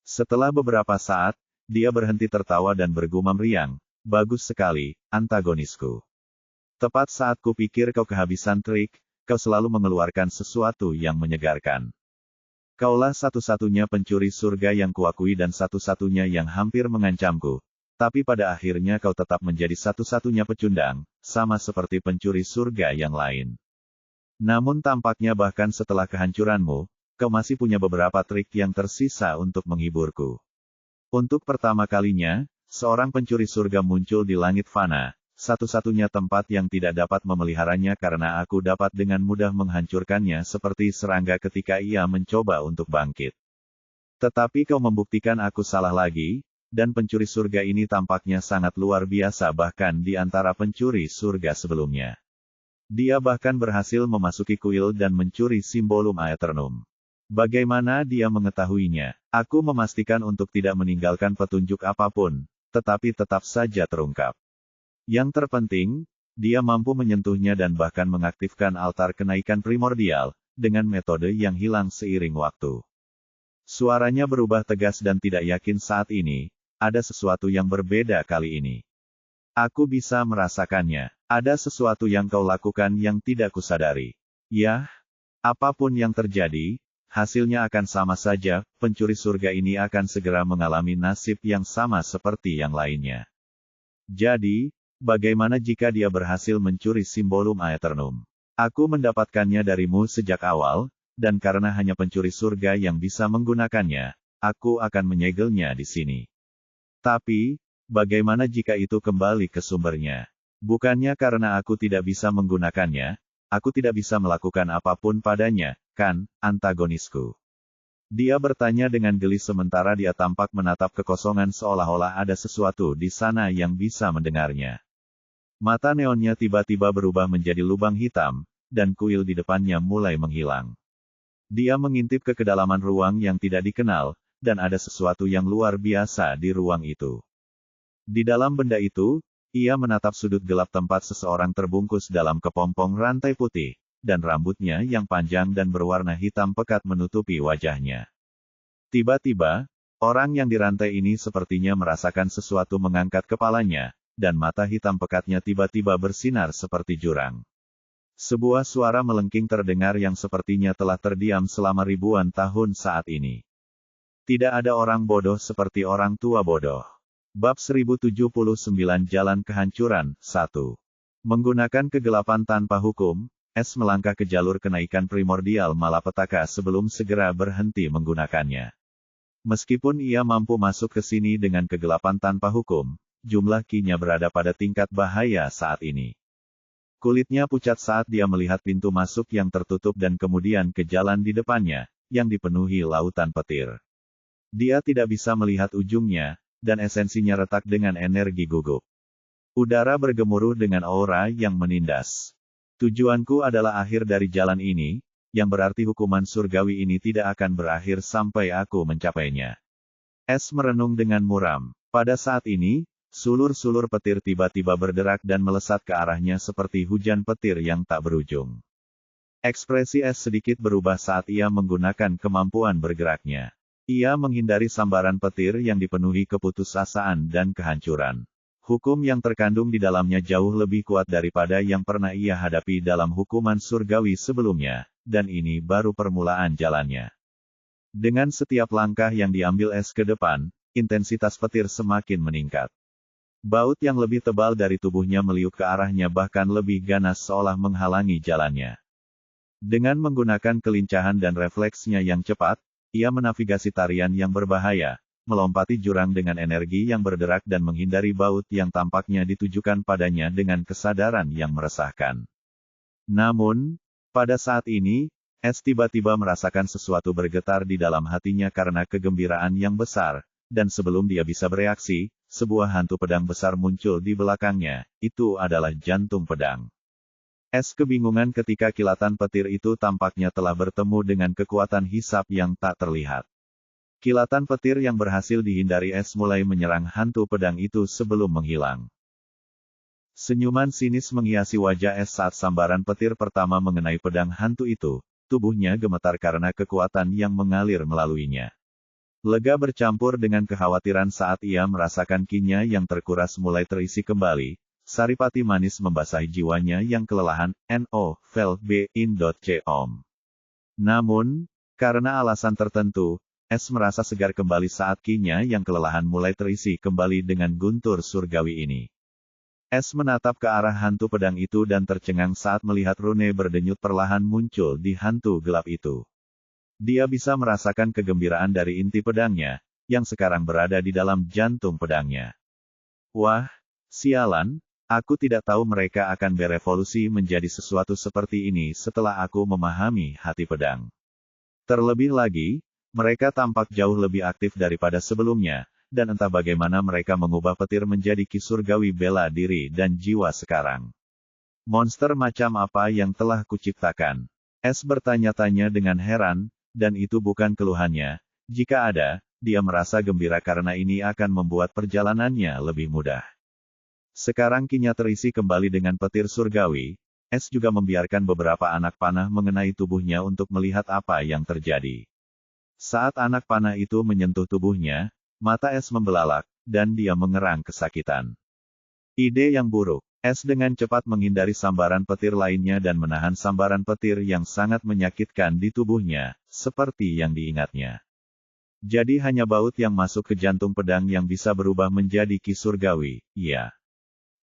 Setelah beberapa saat, dia berhenti tertawa dan bergumam riang, "Bagus sekali, antagonisku. Tepat saat kupikir kau kehabisan trik, kau selalu mengeluarkan sesuatu yang menyegarkan. Kaulah satu-satunya pencuri surga yang kuakui dan satu-satunya yang hampir mengancamku. Tapi pada akhirnya kau tetap menjadi satu-satunya pecundang, sama seperti pencuri surga yang lain. Namun tampaknya bahkan setelah kehancuranmu, kau masih punya beberapa trik yang tersisa untuk menghiburku. Untuk pertama kalinya, seorang pencuri surga muncul di langit fana, satu-satunya tempat yang tidak dapat memeliharanya karena aku dapat dengan mudah menghancurkannya seperti serangga ketika ia mencoba untuk bangkit. Tetapi kau membuktikan aku salah lagi, dan pencuri surga ini tampaknya sangat luar biasa bahkan di antara pencuri surga sebelumnya. Dia bahkan berhasil memasuki kuil dan mencuri simbolum Aeternum. Bagaimana dia mengetahuinya? Aku memastikan untuk tidak meninggalkan petunjuk apapun, tetapi tetap saja terungkap. Yang terpenting, dia mampu menyentuhnya dan bahkan mengaktifkan altar kenaikan primordial, dengan metode yang hilang seiring waktu. Suaranya berubah tegas dan tidak yakin saat ini, ada sesuatu yang berbeda kali ini. Aku bisa merasakannya, ada sesuatu yang kau lakukan yang tidak kusadari. Yah, apapun yang terjadi, hasilnya akan sama saja, pencuri surga ini akan segera mengalami nasib yang sama seperti yang lainnya. Jadi, bagaimana jika dia berhasil mencuri simbolum Aeternum? Aku mendapatkannya darimu sejak awal, dan karena hanya pencuri surga yang bisa menggunakannya, aku akan menyegelnya di sini. Tapi, bagaimana jika itu kembali ke sumbernya? Bukannya karena aku tidak bisa menggunakannya, aku tidak bisa melakukan apapun padanya, kan, antagonisku? Dia bertanya dengan geli sementara dia tampak menatap kekosongan seolah-olah ada sesuatu di sana yang bisa mendengarnya. Mata neonnya tiba-tiba berubah menjadi lubang hitam, dan kuil di depannya mulai menghilang. Dia mengintip ke kedalaman ruang yang tidak dikenal, dan ada sesuatu yang luar biasa di ruang itu. Di dalam benda itu, ia menatap sudut gelap tempat seseorang terbungkus dalam kepompong rantai putih, dan rambutnya yang panjang dan berwarna hitam pekat menutupi wajahnya. Tiba-tiba, orang yang dirantai ini sepertinya merasakan sesuatu mengangkat kepalanya, dan mata hitam pekatnya tiba-tiba bersinar seperti jurang. Sebuah suara melengking terdengar yang sepertinya telah terdiam selama ribuan tahun saat ini. Tidak ada orang bodoh seperti orang tua bodoh. Bab 1079 Jalan Kehancuran, 1. Menggunakan kegelapan tanpa hukum, Es melangkah ke jalur kenaikan primordial malapetaka sebelum segera berhenti menggunakannya. Meskipun ia mampu masuk ke sini dengan kegelapan tanpa hukum, jumlah ki-nya berada pada tingkat bahaya saat ini. Kulitnya pucat saat dia melihat pintu masuk yang tertutup dan kemudian ke jalan di depannya, yang dipenuhi lautan petir. Dia tidak bisa melihat ujungnya, dan esensinya retak dengan energi gugup. Udara bergemuruh dengan aura yang menindas. Tujuanku adalah akhir dari jalan ini, yang berarti hukuman surgawi ini tidak akan berakhir sampai aku mencapainya. Es merenung dengan muram. Pada saat ini, sulur-sulur petir tiba-tiba berderak dan melesat ke arahnya seperti hujan petir yang tak berujung. Ekspresi Es sedikit berubah saat ia menggunakan kemampuan bergeraknya. Ia menghindari sambaran petir yang dipenuhi keputusasaan dan kehancuran. Hukum yang terkandung di dalamnya jauh lebih kuat daripada yang pernah ia hadapi dalam hukuman surgawi sebelumnya, dan ini baru permulaan jalannya. Dengan setiap langkah yang diambil Es ke depan, intensitas petir semakin meningkat. Baut yang lebih tebal dari tubuhnya meliuk ke arahnya bahkan lebih ganas seolah menghalangi jalannya. Dengan menggunakan kelincahan dan refleksnya yang cepat, ia menavigasi tarian yang berbahaya, melompati jurang dengan energi yang berderak dan menghindari baut yang tampaknya ditujukan padanya dengan kesadaran yang meresahkan. Namun, pada saat ini, Es tiba-tiba merasakan sesuatu bergetar di dalam hatinya karena kegembiraan yang besar, dan sebelum dia bisa bereaksi, sebuah hantu pedang besar muncul di belakangnya, itu adalah jantung pedang. Es kebingungan ketika kilatan petir itu tampaknya telah bertemu dengan kekuatan hisap yang tak terlihat. Kilatan petir yang berhasil dihindari Es mulai menyerang hantu pedang itu sebelum menghilang. Senyuman sinis menghiasi wajah Es saat sambaran petir pertama mengenai pedang hantu itu, tubuhnya gemetar karena kekuatan yang mengalir melaluinya. Lega bercampur dengan kekhawatiran saat ia merasakan ki-nya yang terkuras mulai terisi kembali, saripati manis membasahi jiwanya yang kelelahan, no, vel, b, in, c, om. Namun, Karena alasan tertentu, Es merasa segar kembali saat kinya yang kelelahan mulai terisi kembali dengan guntur surgawi ini. Es menatap ke arah hantu pedang itu dan tercengang saat melihat rune berdenyut perlahan muncul di hantu gelap itu. Dia bisa merasakan kegembiraan dari inti pedangnya, yang sekarang berada di dalam jantung pedangnya. Wah, sialan, aku tidak tahu mereka akan berevolusi menjadi sesuatu seperti ini setelah aku memahami hati pedang. Terlebih lagi, mereka tampak jauh lebih aktif daripada sebelumnya, dan entah bagaimana mereka mengubah petir menjadi ki surgawi bela diri dan jiwa sekarang. Monster macam apa yang telah kuciptakan? Es bertanya-tanya dengan heran, dan itu bukan keluhannya. Jika ada, dia merasa gembira karena ini akan membuat perjalanannya lebih mudah. Sekarang kinya terisi kembali dengan petir surgawi, Es juga membiarkan beberapa anak panah mengenai tubuhnya untuk melihat apa yang terjadi. Saat anak panah itu menyentuh tubuhnya, mata Es membelalak, dan dia mengerang kesakitan. Ide yang buruk. Es dengan cepat menghindari sambaran petir lainnya dan menahan sambaran petir yang sangat menyakitkan di tubuhnya, seperti yang diingatnya. Jadi hanya baut yang masuk ke jantung pedang yang bisa berubah menjadi ki surgawi, iya.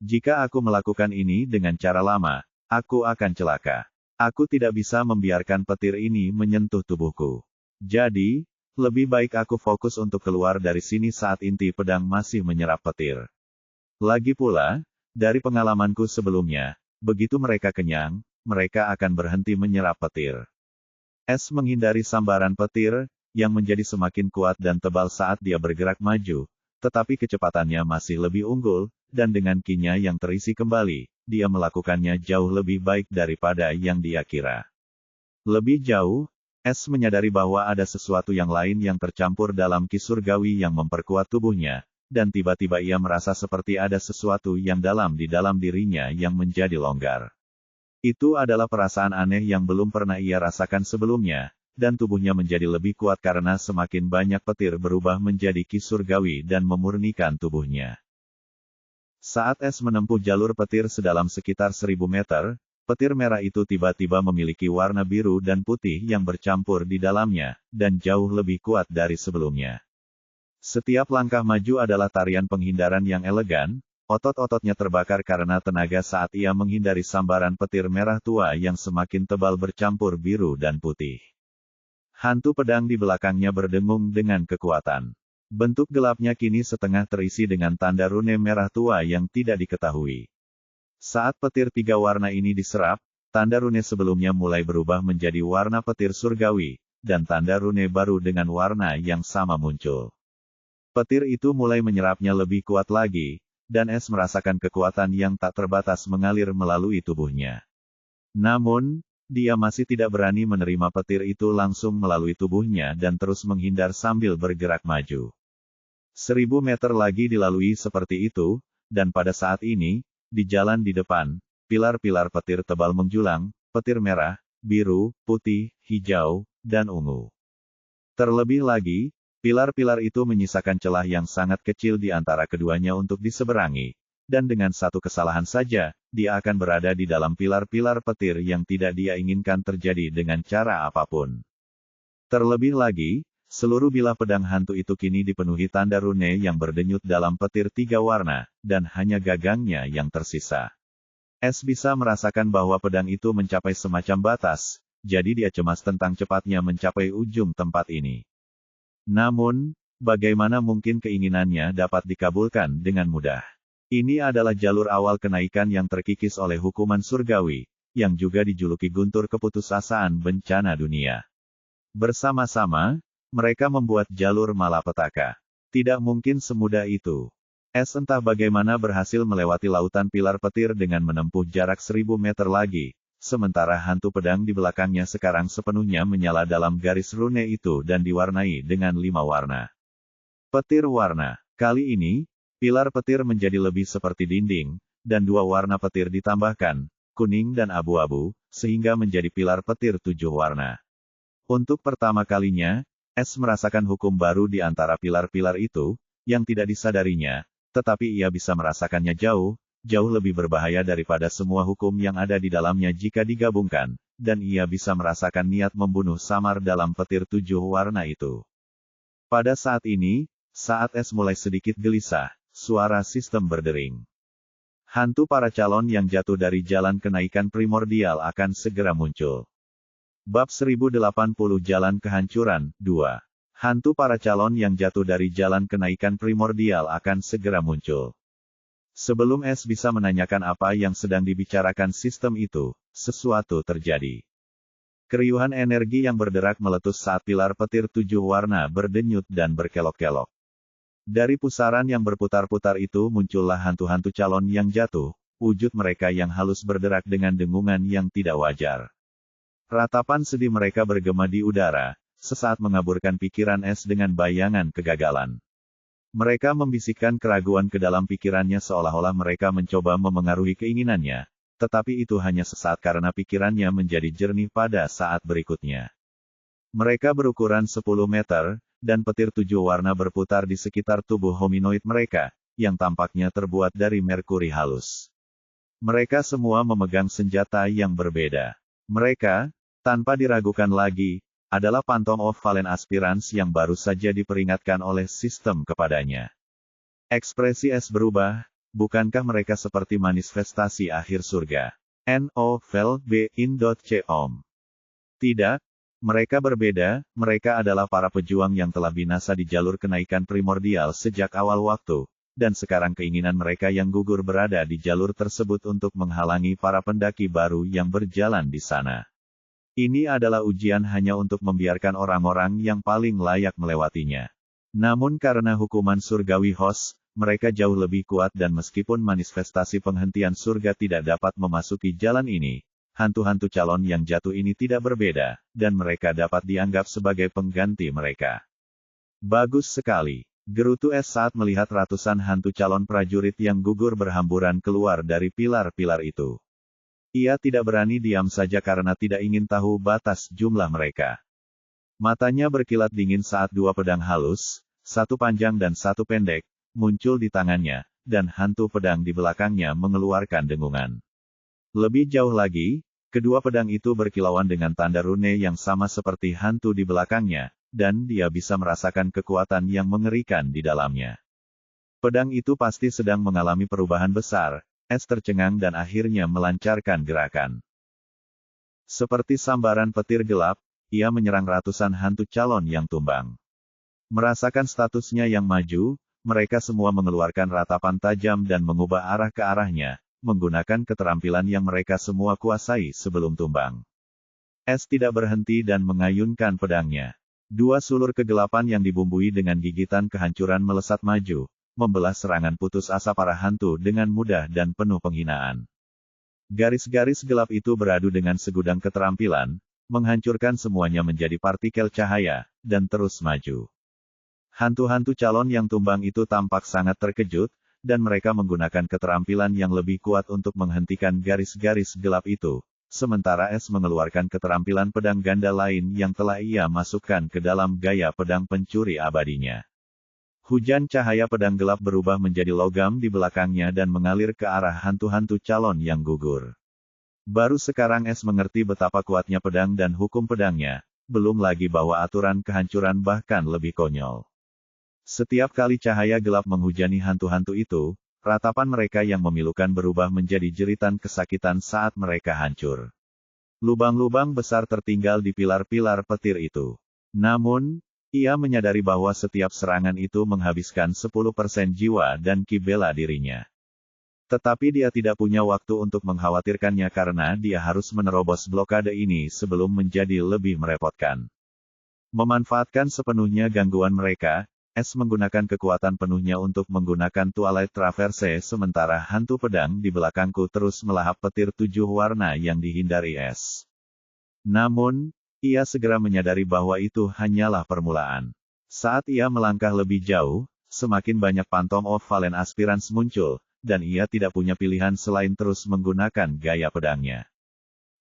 Jika aku melakukan ini dengan cara lama, aku akan celaka. Aku tidak bisa membiarkan petir ini menyentuh tubuhku. Jadi, lebih baik aku fokus untuk keluar dari sini saat inti pedang masih menyerap petir. Lagi pula, dari pengalamanku sebelumnya, begitu mereka kenyang, mereka akan berhenti menyerap petir. Es menghindari sambaran petir, yang menjadi semakin kuat dan tebal saat dia bergerak maju, tetapi kecepatannya masih lebih unggul, dan dengan kinya yang terisi kembali, dia melakukannya jauh lebih baik daripada yang dia kira. Lebih jauh, Es menyadari bahwa ada sesuatu yang lain yang tercampur dalam ki surgawi yang memperkuat tubuhnya, dan tiba-tiba ia merasa seperti ada sesuatu yang dalam di dalam dirinya yang menjadi longgar. Itu adalah perasaan aneh yang belum pernah ia rasakan sebelumnya, dan tubuhnya menjadi lebih kuat karena semakin banyak petir berubah menjadi ki surgawi dan memurnikan tubuhnya. Saat Es menempuh jalur petir sedalam sekitar 1000 meter, petir merah itu tiba-tiba memiliki warna biru dan putih yang bercampur di dalamnya, dan jauh lebih kuat dari sebelumnya. Setiap langkah maju adalah tarian penghindaran yang elegan, otot-ototnya terbakar karena tenaga saat ia menghindari sambaran petir merah tua yang semakin tebal bercampur biru dan putih. Hantu pedang di belakangnya berdengung dengan kekuatan. Bentuk gelapnya kini setengah terisi dengan tanda rune merah tua yang tidak diketahui. Saat petir 3 warna ini diserap, tanda rune sebelumnya mulai berubah menjadi warna petir surgawi, dan tanda rune baru dengan warna yang sama muncul. Petir itu mulai menyerapnya lebih kuat lagi, dan Es merasakan kekuatan yang tak terbatas mengalir melalui tubuhnya. Namun, dia masih tidak berani menerima petir itu langsung melalui tubuhnya dan terus menghindar sambil bergerak maju. 1000 meter lagi dilalui seperti itu, dan pada saat ini, di jalan di depan, pilar-pilar petir tebal menjulang, petir merah, biru, putih, hijau, dan ungu. Terlebih lagi, pilar-pilar itu menyisakan celah yang sangat kecil di antara keduanya untuk diseberangi, dan dengan satu kesalahan saja, dia akan berada di dalam pilar-pilar petir yang tidak dia inginkan terjadi dengan cara apapun. Terlebih lagi, seluruh bilah pedang hantu itu kini dipenuhi tanda rune yang berdenyut dalam petir 3 warna, dan hanya gagangnya yang tersisa. Es bisa merasakan bahwa pedang itu mencapai semacam batas, jadi dia cemas tentang cepatnya mencapai ujung tempat ini. Namun, bagaimana mungkin keinginannya dapat dikabulkan dengan mudah? Ini adalah jalur awal kenaikan yang terkikis oleh hukuman surgawi, yang juga dijuluki guntur keputusasaan bencana dunia. Bersama-sama, mereka membuat jalur malapetaka. Tidak mungkin semudah itu. Es entah bagaimana berhasil melewati lautan pilar petir dengan menempuh jarak 1000 meter lagi, sementara hantu pedang di belakangnya sekarang sepenuhnya menyala dalam garis rune itu dan diwarnai dengan 5 warna. Petir warna. Kali ini, pilar petir menjadi lebih seperti dinding, dan 2 warna petir ditambahkan, kuning dan abu-abu, sehingga menjadi pilar petir 7 warna. Untuk pertama kalinya, Es merasakan hukum baru di antara pilar-pilar itu, yang tidak disadarinya, tetapi ia bisa merasakannya jauh, jauh lebih berbahaya daripada semua hukum yang ada di dalamnya jika digabungkan, dan ia bisa merasakan niat membunuh samar dalam petir 7 warna itu. Pada saat ini, saat es mulai sedikit gelisah, suara sistem berdering. Hantu para calon yang jatuh dari jalan kenaikan primordial akan segera muncul. Bab 1080 Jalan Kehancuran, 2. Hantu para calon yang jatuh dari jalan kenaikan primordial akan segera muncul. Sebelum Es bisa menanyakan apa yang sedang dibicarakan sistem itu, sesuatu terjadi. Keriuhan energi yang berderak meletus saat pilar petir 7 warna berdenyut dan berkelok-kelok. Dari pusaran yang berputar-putar itu muncullah hantu-hantu calon yang jatuh, wujud mereka yang halus berderak dengan dengungan yang tidak wajar. Ratapan sedih mereka bergema di udara, sesaat mengaburkan pikiran Es dengan bayangan kegagalan. Mereka membisikkan keraguan ke dalam pikirannya seolah-olah mereka mencoba memengaruhi keinginannya, tetapi itu hanya sesaat karena pikirannya menjadi jernih pada saat berikutnya. Mereka berukuran 10 meter, dan petir 7 warna berputar di sekitar tubuh hominoid mereka, yang tampaknya terbuat dari merkuri halus. Mereka semua memegang senjata yang berbeda. Mereka, tanpa diragukan lagi, adalah Phantom of Fallen Aspirants yang baru saja diperingatkan oleh sistem kepadanya. Ekspresi Es berubah, bukankah mereka seperti manifestasi akhir surga? NOVEL-BIN.com. Tidak, mereka berbeda, mereka adalah para pejuang yang telah binasa di jalur kenaikan primordial sejak awal waktu, dan sekarang keinginan mereka yang gugur berada di jalur tersebut untuk menghalangi para pendaki baru yang berjalan di sana. Ini adalah ujian hanya untuk membiarkan orang-orang yang paling layak melewatinya. Namun karena hukuman surgawi Hos, mereka jauh lebih kuat dan meskipun manifestasi penghentian surga tidak dapat memasuki jalan ini, hantu-hantu calon yang jatuh ini tidak berbeda, dan mereka dapat dianggap sebagai pengganti mereka. Bagus sekali, gerutu Es saat melihat ratusan hantu calon prajurit yang gugur berhamburan keluar dari pilar-pilar itu. Ia tidak berani diam saja karena tidak ingin tahu batas jumlah mereka. Matanya berkilat dingin saat dua pedang halus, satu panjang dan satu pendek, muncul di tangannya, dan hantu pedang di belakangnya mengeluarkan dengungan. Lebih jauh lagi, kedua pedang itu berkilauan dengan tanda rune yang sama seperti hantu di belakangnya, dan dia bisa merasakan kekuatan yang mengerikan di dalamnya. Pedang itu pasti sedang mengalami perubahan besar. Es tercengang dan akhirnya melancarkan gerakan. Seperti sambaran petir gelap, ia menyerang ratusan hantu calon yang tumbang. Merasakan statusnya yang maju, mereka semua mengeluarkan ratapan tajam dan mengubah arah ke arahnya, menggunakan keterampilan yang mereka semua kuasai sebelum tumbang. Es tidak berhenti dan mengayunkan pedangnya. Dua sulur kegelapan yang dibumbui dengan gigitan kehancuran melesat maju, membelah serangan putus asa para hantu dengan mudah dan penuh penghinaan. Garis-garis gelap itu beradu dengan segudang keterampilan, menghancurkan semuanya menjadi partikel cahaya, dan terus maju. Hantu-hantu calon yang tumbang itu tampak sangat terkejut, dan mereka menggunakan keterampilan yang lebih kuat untuk menghentikan garis-garis gelap itu, sementara Es mengeluarkan keterampilan pedang ganda lain yang telah ia masukkan ke dalam gaya pedang pencuri abadinya. Hujan cahaya pedang gelap berubah menjadi logam di belakangnya dan mengalir ke arah hantu-hantu calon yang gugur. Baru sekarang Es mengerti betapa kuatnya pedang dan hukum pedangnya, belum lagi bahwa aturan kehancuran bahkan lebih konyol. Setiap kali cahaya gelap menghujani hantu-hantu itu, ratapan mereka yang memilukan berubah menjadi jeritan kesakitan saat mereka hancur. Lubang-lubang besar tertinggal di pilar-pilar petir itu. Namun, ia menyadari bahwa setiap serangan itu menghabiskan 10% jiwa dan ki bela dirinya. Tetapi dia tidak punya waktu untuk mengkhawatirkannya karena dia harus menerobos blokade ini sebelum menjadi lebih merepotkan. Memanfaatkan sepenuhnya gangguan mereka, Es menggunakan kekuatan penuhnya untuk menggunakan Twilight Traverse sementara hantu pedang di belakangku terus melahap petir 7 warna yang dihindari Es. Namun, ia segera menyadari bahwa itu hanyalah permulaan. Saat ia melangkah lebih jauh, semakin banyak Phantom of Fallen Aspirants muncul, dan ia tidak punya pilihan selain terus menggunakan gaya pedangnya.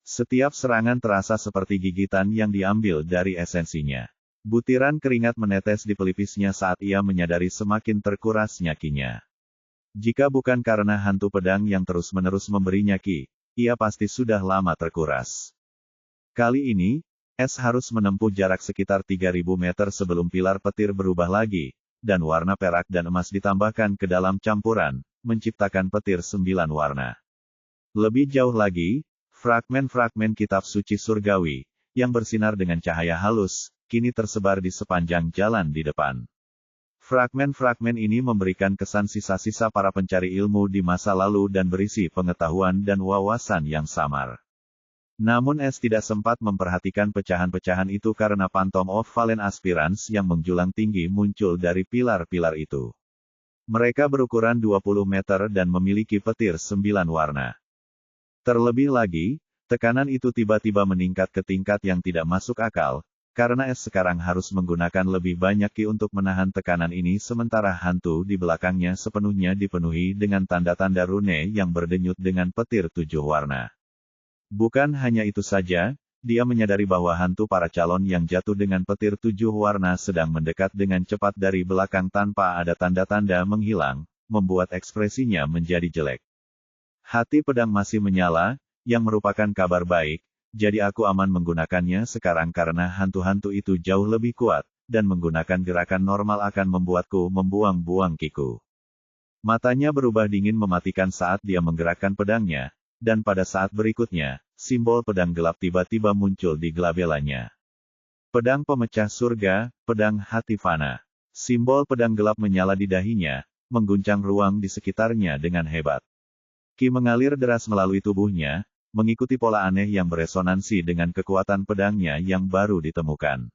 Setiap serangan terasa seperti gigitan yang diambil dari esensinya. Butiran keringat menetes di pelipisnya saat ia menyadari semakin terkurasnya ki-nya. Jika bukan karena hantu pedang yang terus-menerus memberinya ki, ia pasti sudah lama terkuras. Kali ini, S harus menempuh jarak sekitar 3000 meter sebelum pilar petir berubah lagi, dan warna perak dan emas ditambahkan ke dalam campuran, menciptakan petir 9 warna. Lebih jauh lagi, fragmen-fragmen kitab suci surgawi, yang bersinar dengan cahaya halus, kini tersebar di sepanjang jalan di depan. Fragmen-fragmen ini memberikan kesan sisa-sisa para pencari ilmu di masa lalu dan berisi pengetahuan dan wawasan yang samar. Namun S tidak sempat memperhatikan pecahan-pecahan itu karena Phantom of Fallen Aspirants yang menjulang tinggi muncul dari pilar-pilar itu. Mereka berukuran 20 meter dan memiliki petir 9 warna. Terlebih lagi, tekanan itu tiba-tiba meningkat ke tingkat yang tidak masuk akal, karena S sekarang harus menggunakan lebih banyak ki untuk menahan tekanan ini sementara hantu di belakangnya sepenuhnya dipenuhi dengan tanda-tanda rune yang berdenyut dengan petir 7 warna. Bukan hanya itu saja, dia menyadari bahwa hantu para calon yang jatuh dengan petir 7 warna sedang mendekat dengan cepat dari belakang tanpa ada tanda-tanda menghilang, membuat ekspresinya menjadi jelek. Hati pedang masih menyala, yang merupakan kabar baik. Jadi aku aman menggunakannya sekarang karena hantu-hantu itu jauh lebih kuat, dan menggunakan gerakan normal akan membuatku membuang-buang kiku. Matanya berubah dingin mematikan saat dia menggerakkan pedangnya, dan pada saat berikutnya, simbol pedang gelap tiba-tiba muncul di gelabelanya. Pedang pemecah surga, pedang hati fana. Simbol pedang gelap menyala di dahinya, mengguncang ruang di sekitarnya dengan hebat. Ki mengalir deras melalui tubuhnya, mengikuti pola aneh yang beresonansi dengan kekuatan pedangnya yang baru ditemukan.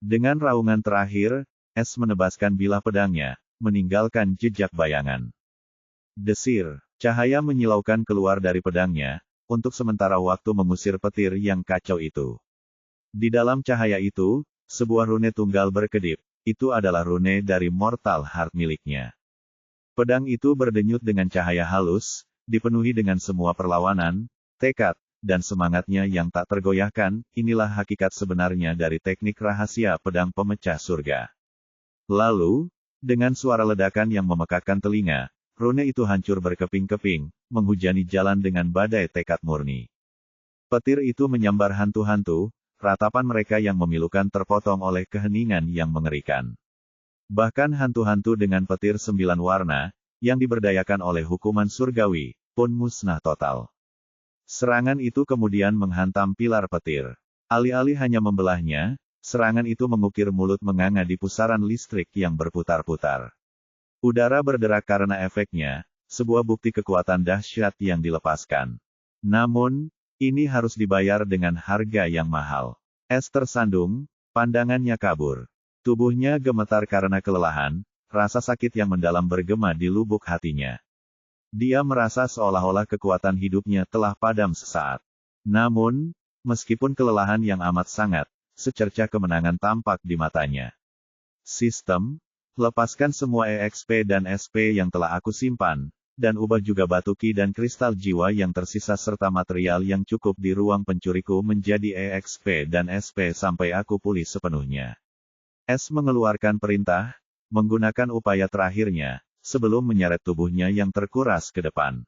Dengan raungan terakhir, S menebaskan bilah pedangnya, meninggalkan jejak bayangan. Desir, cahaya menyilaukan keluar dari pedangnya, untuk sementara waktu mengusir petir yang kacau itu. Di dalam cahaya itu, sebuah rune tunggal berkedip, itu adalah rune dari Mortal Heart miliknya. Pedang itu berdenyut dengan cahaya halus, dipenuhi dengan semua perlawanan, tekad, dan semangatnya yang tak tergoyahkan, inilah hakikat sebenarnya dari teknik rahasia pedang pemecah surga. Lalu, dengan suara ledakan yang memekakkan telinga, rune itu hancur berkeping-keping, menghujani jalan dengan badai tekad murni. Petir itu menyambar hantu-hantu, ratapan mereka yang memilukan terpotong oleh keheningan yang mengerikan. Bahkan hantu-hantu dengan petir 9 warna, yang diberdayakan oleh hukuman surgawi, pun musnah total. Serangan itu kemudian menghantam pilar petir. Alih-alih hanya membelahnya, serangan itu mengukir mulut menganga di pusaran listrik yang berputar-putar. Udara berderak karena efeknya, sebuah bukti kekuatan dahsyat yang dilepaskan. Namun, ini harus dibayar dengan harga yang mahal. S tersandung, pandangannya kabur. Tubuhnya gemetar karena kelelahan, rasa sakit yang mendalam bergema di lubuk hatinya. Dia merasa seolah-olah kekuatan hidupnya telah padam sesaat. Namun, meskipun kelelahan yang amat sangat, secercah kemenangan tampak di matanya. Sistem, lepaskan semua EXP dan SP yang telah aku simpan, dan ubah juga batu ki dan kristal jiwa yang tersisa serta material yang cukup di ruang pencuriku menjadi EXP dan SP sampai aku pulih sepenuhnya. S mengeluarkan perintah, menggunakan upaya terakhirnya, sebelum menyeret tubuhnya yang terkuras ke depan.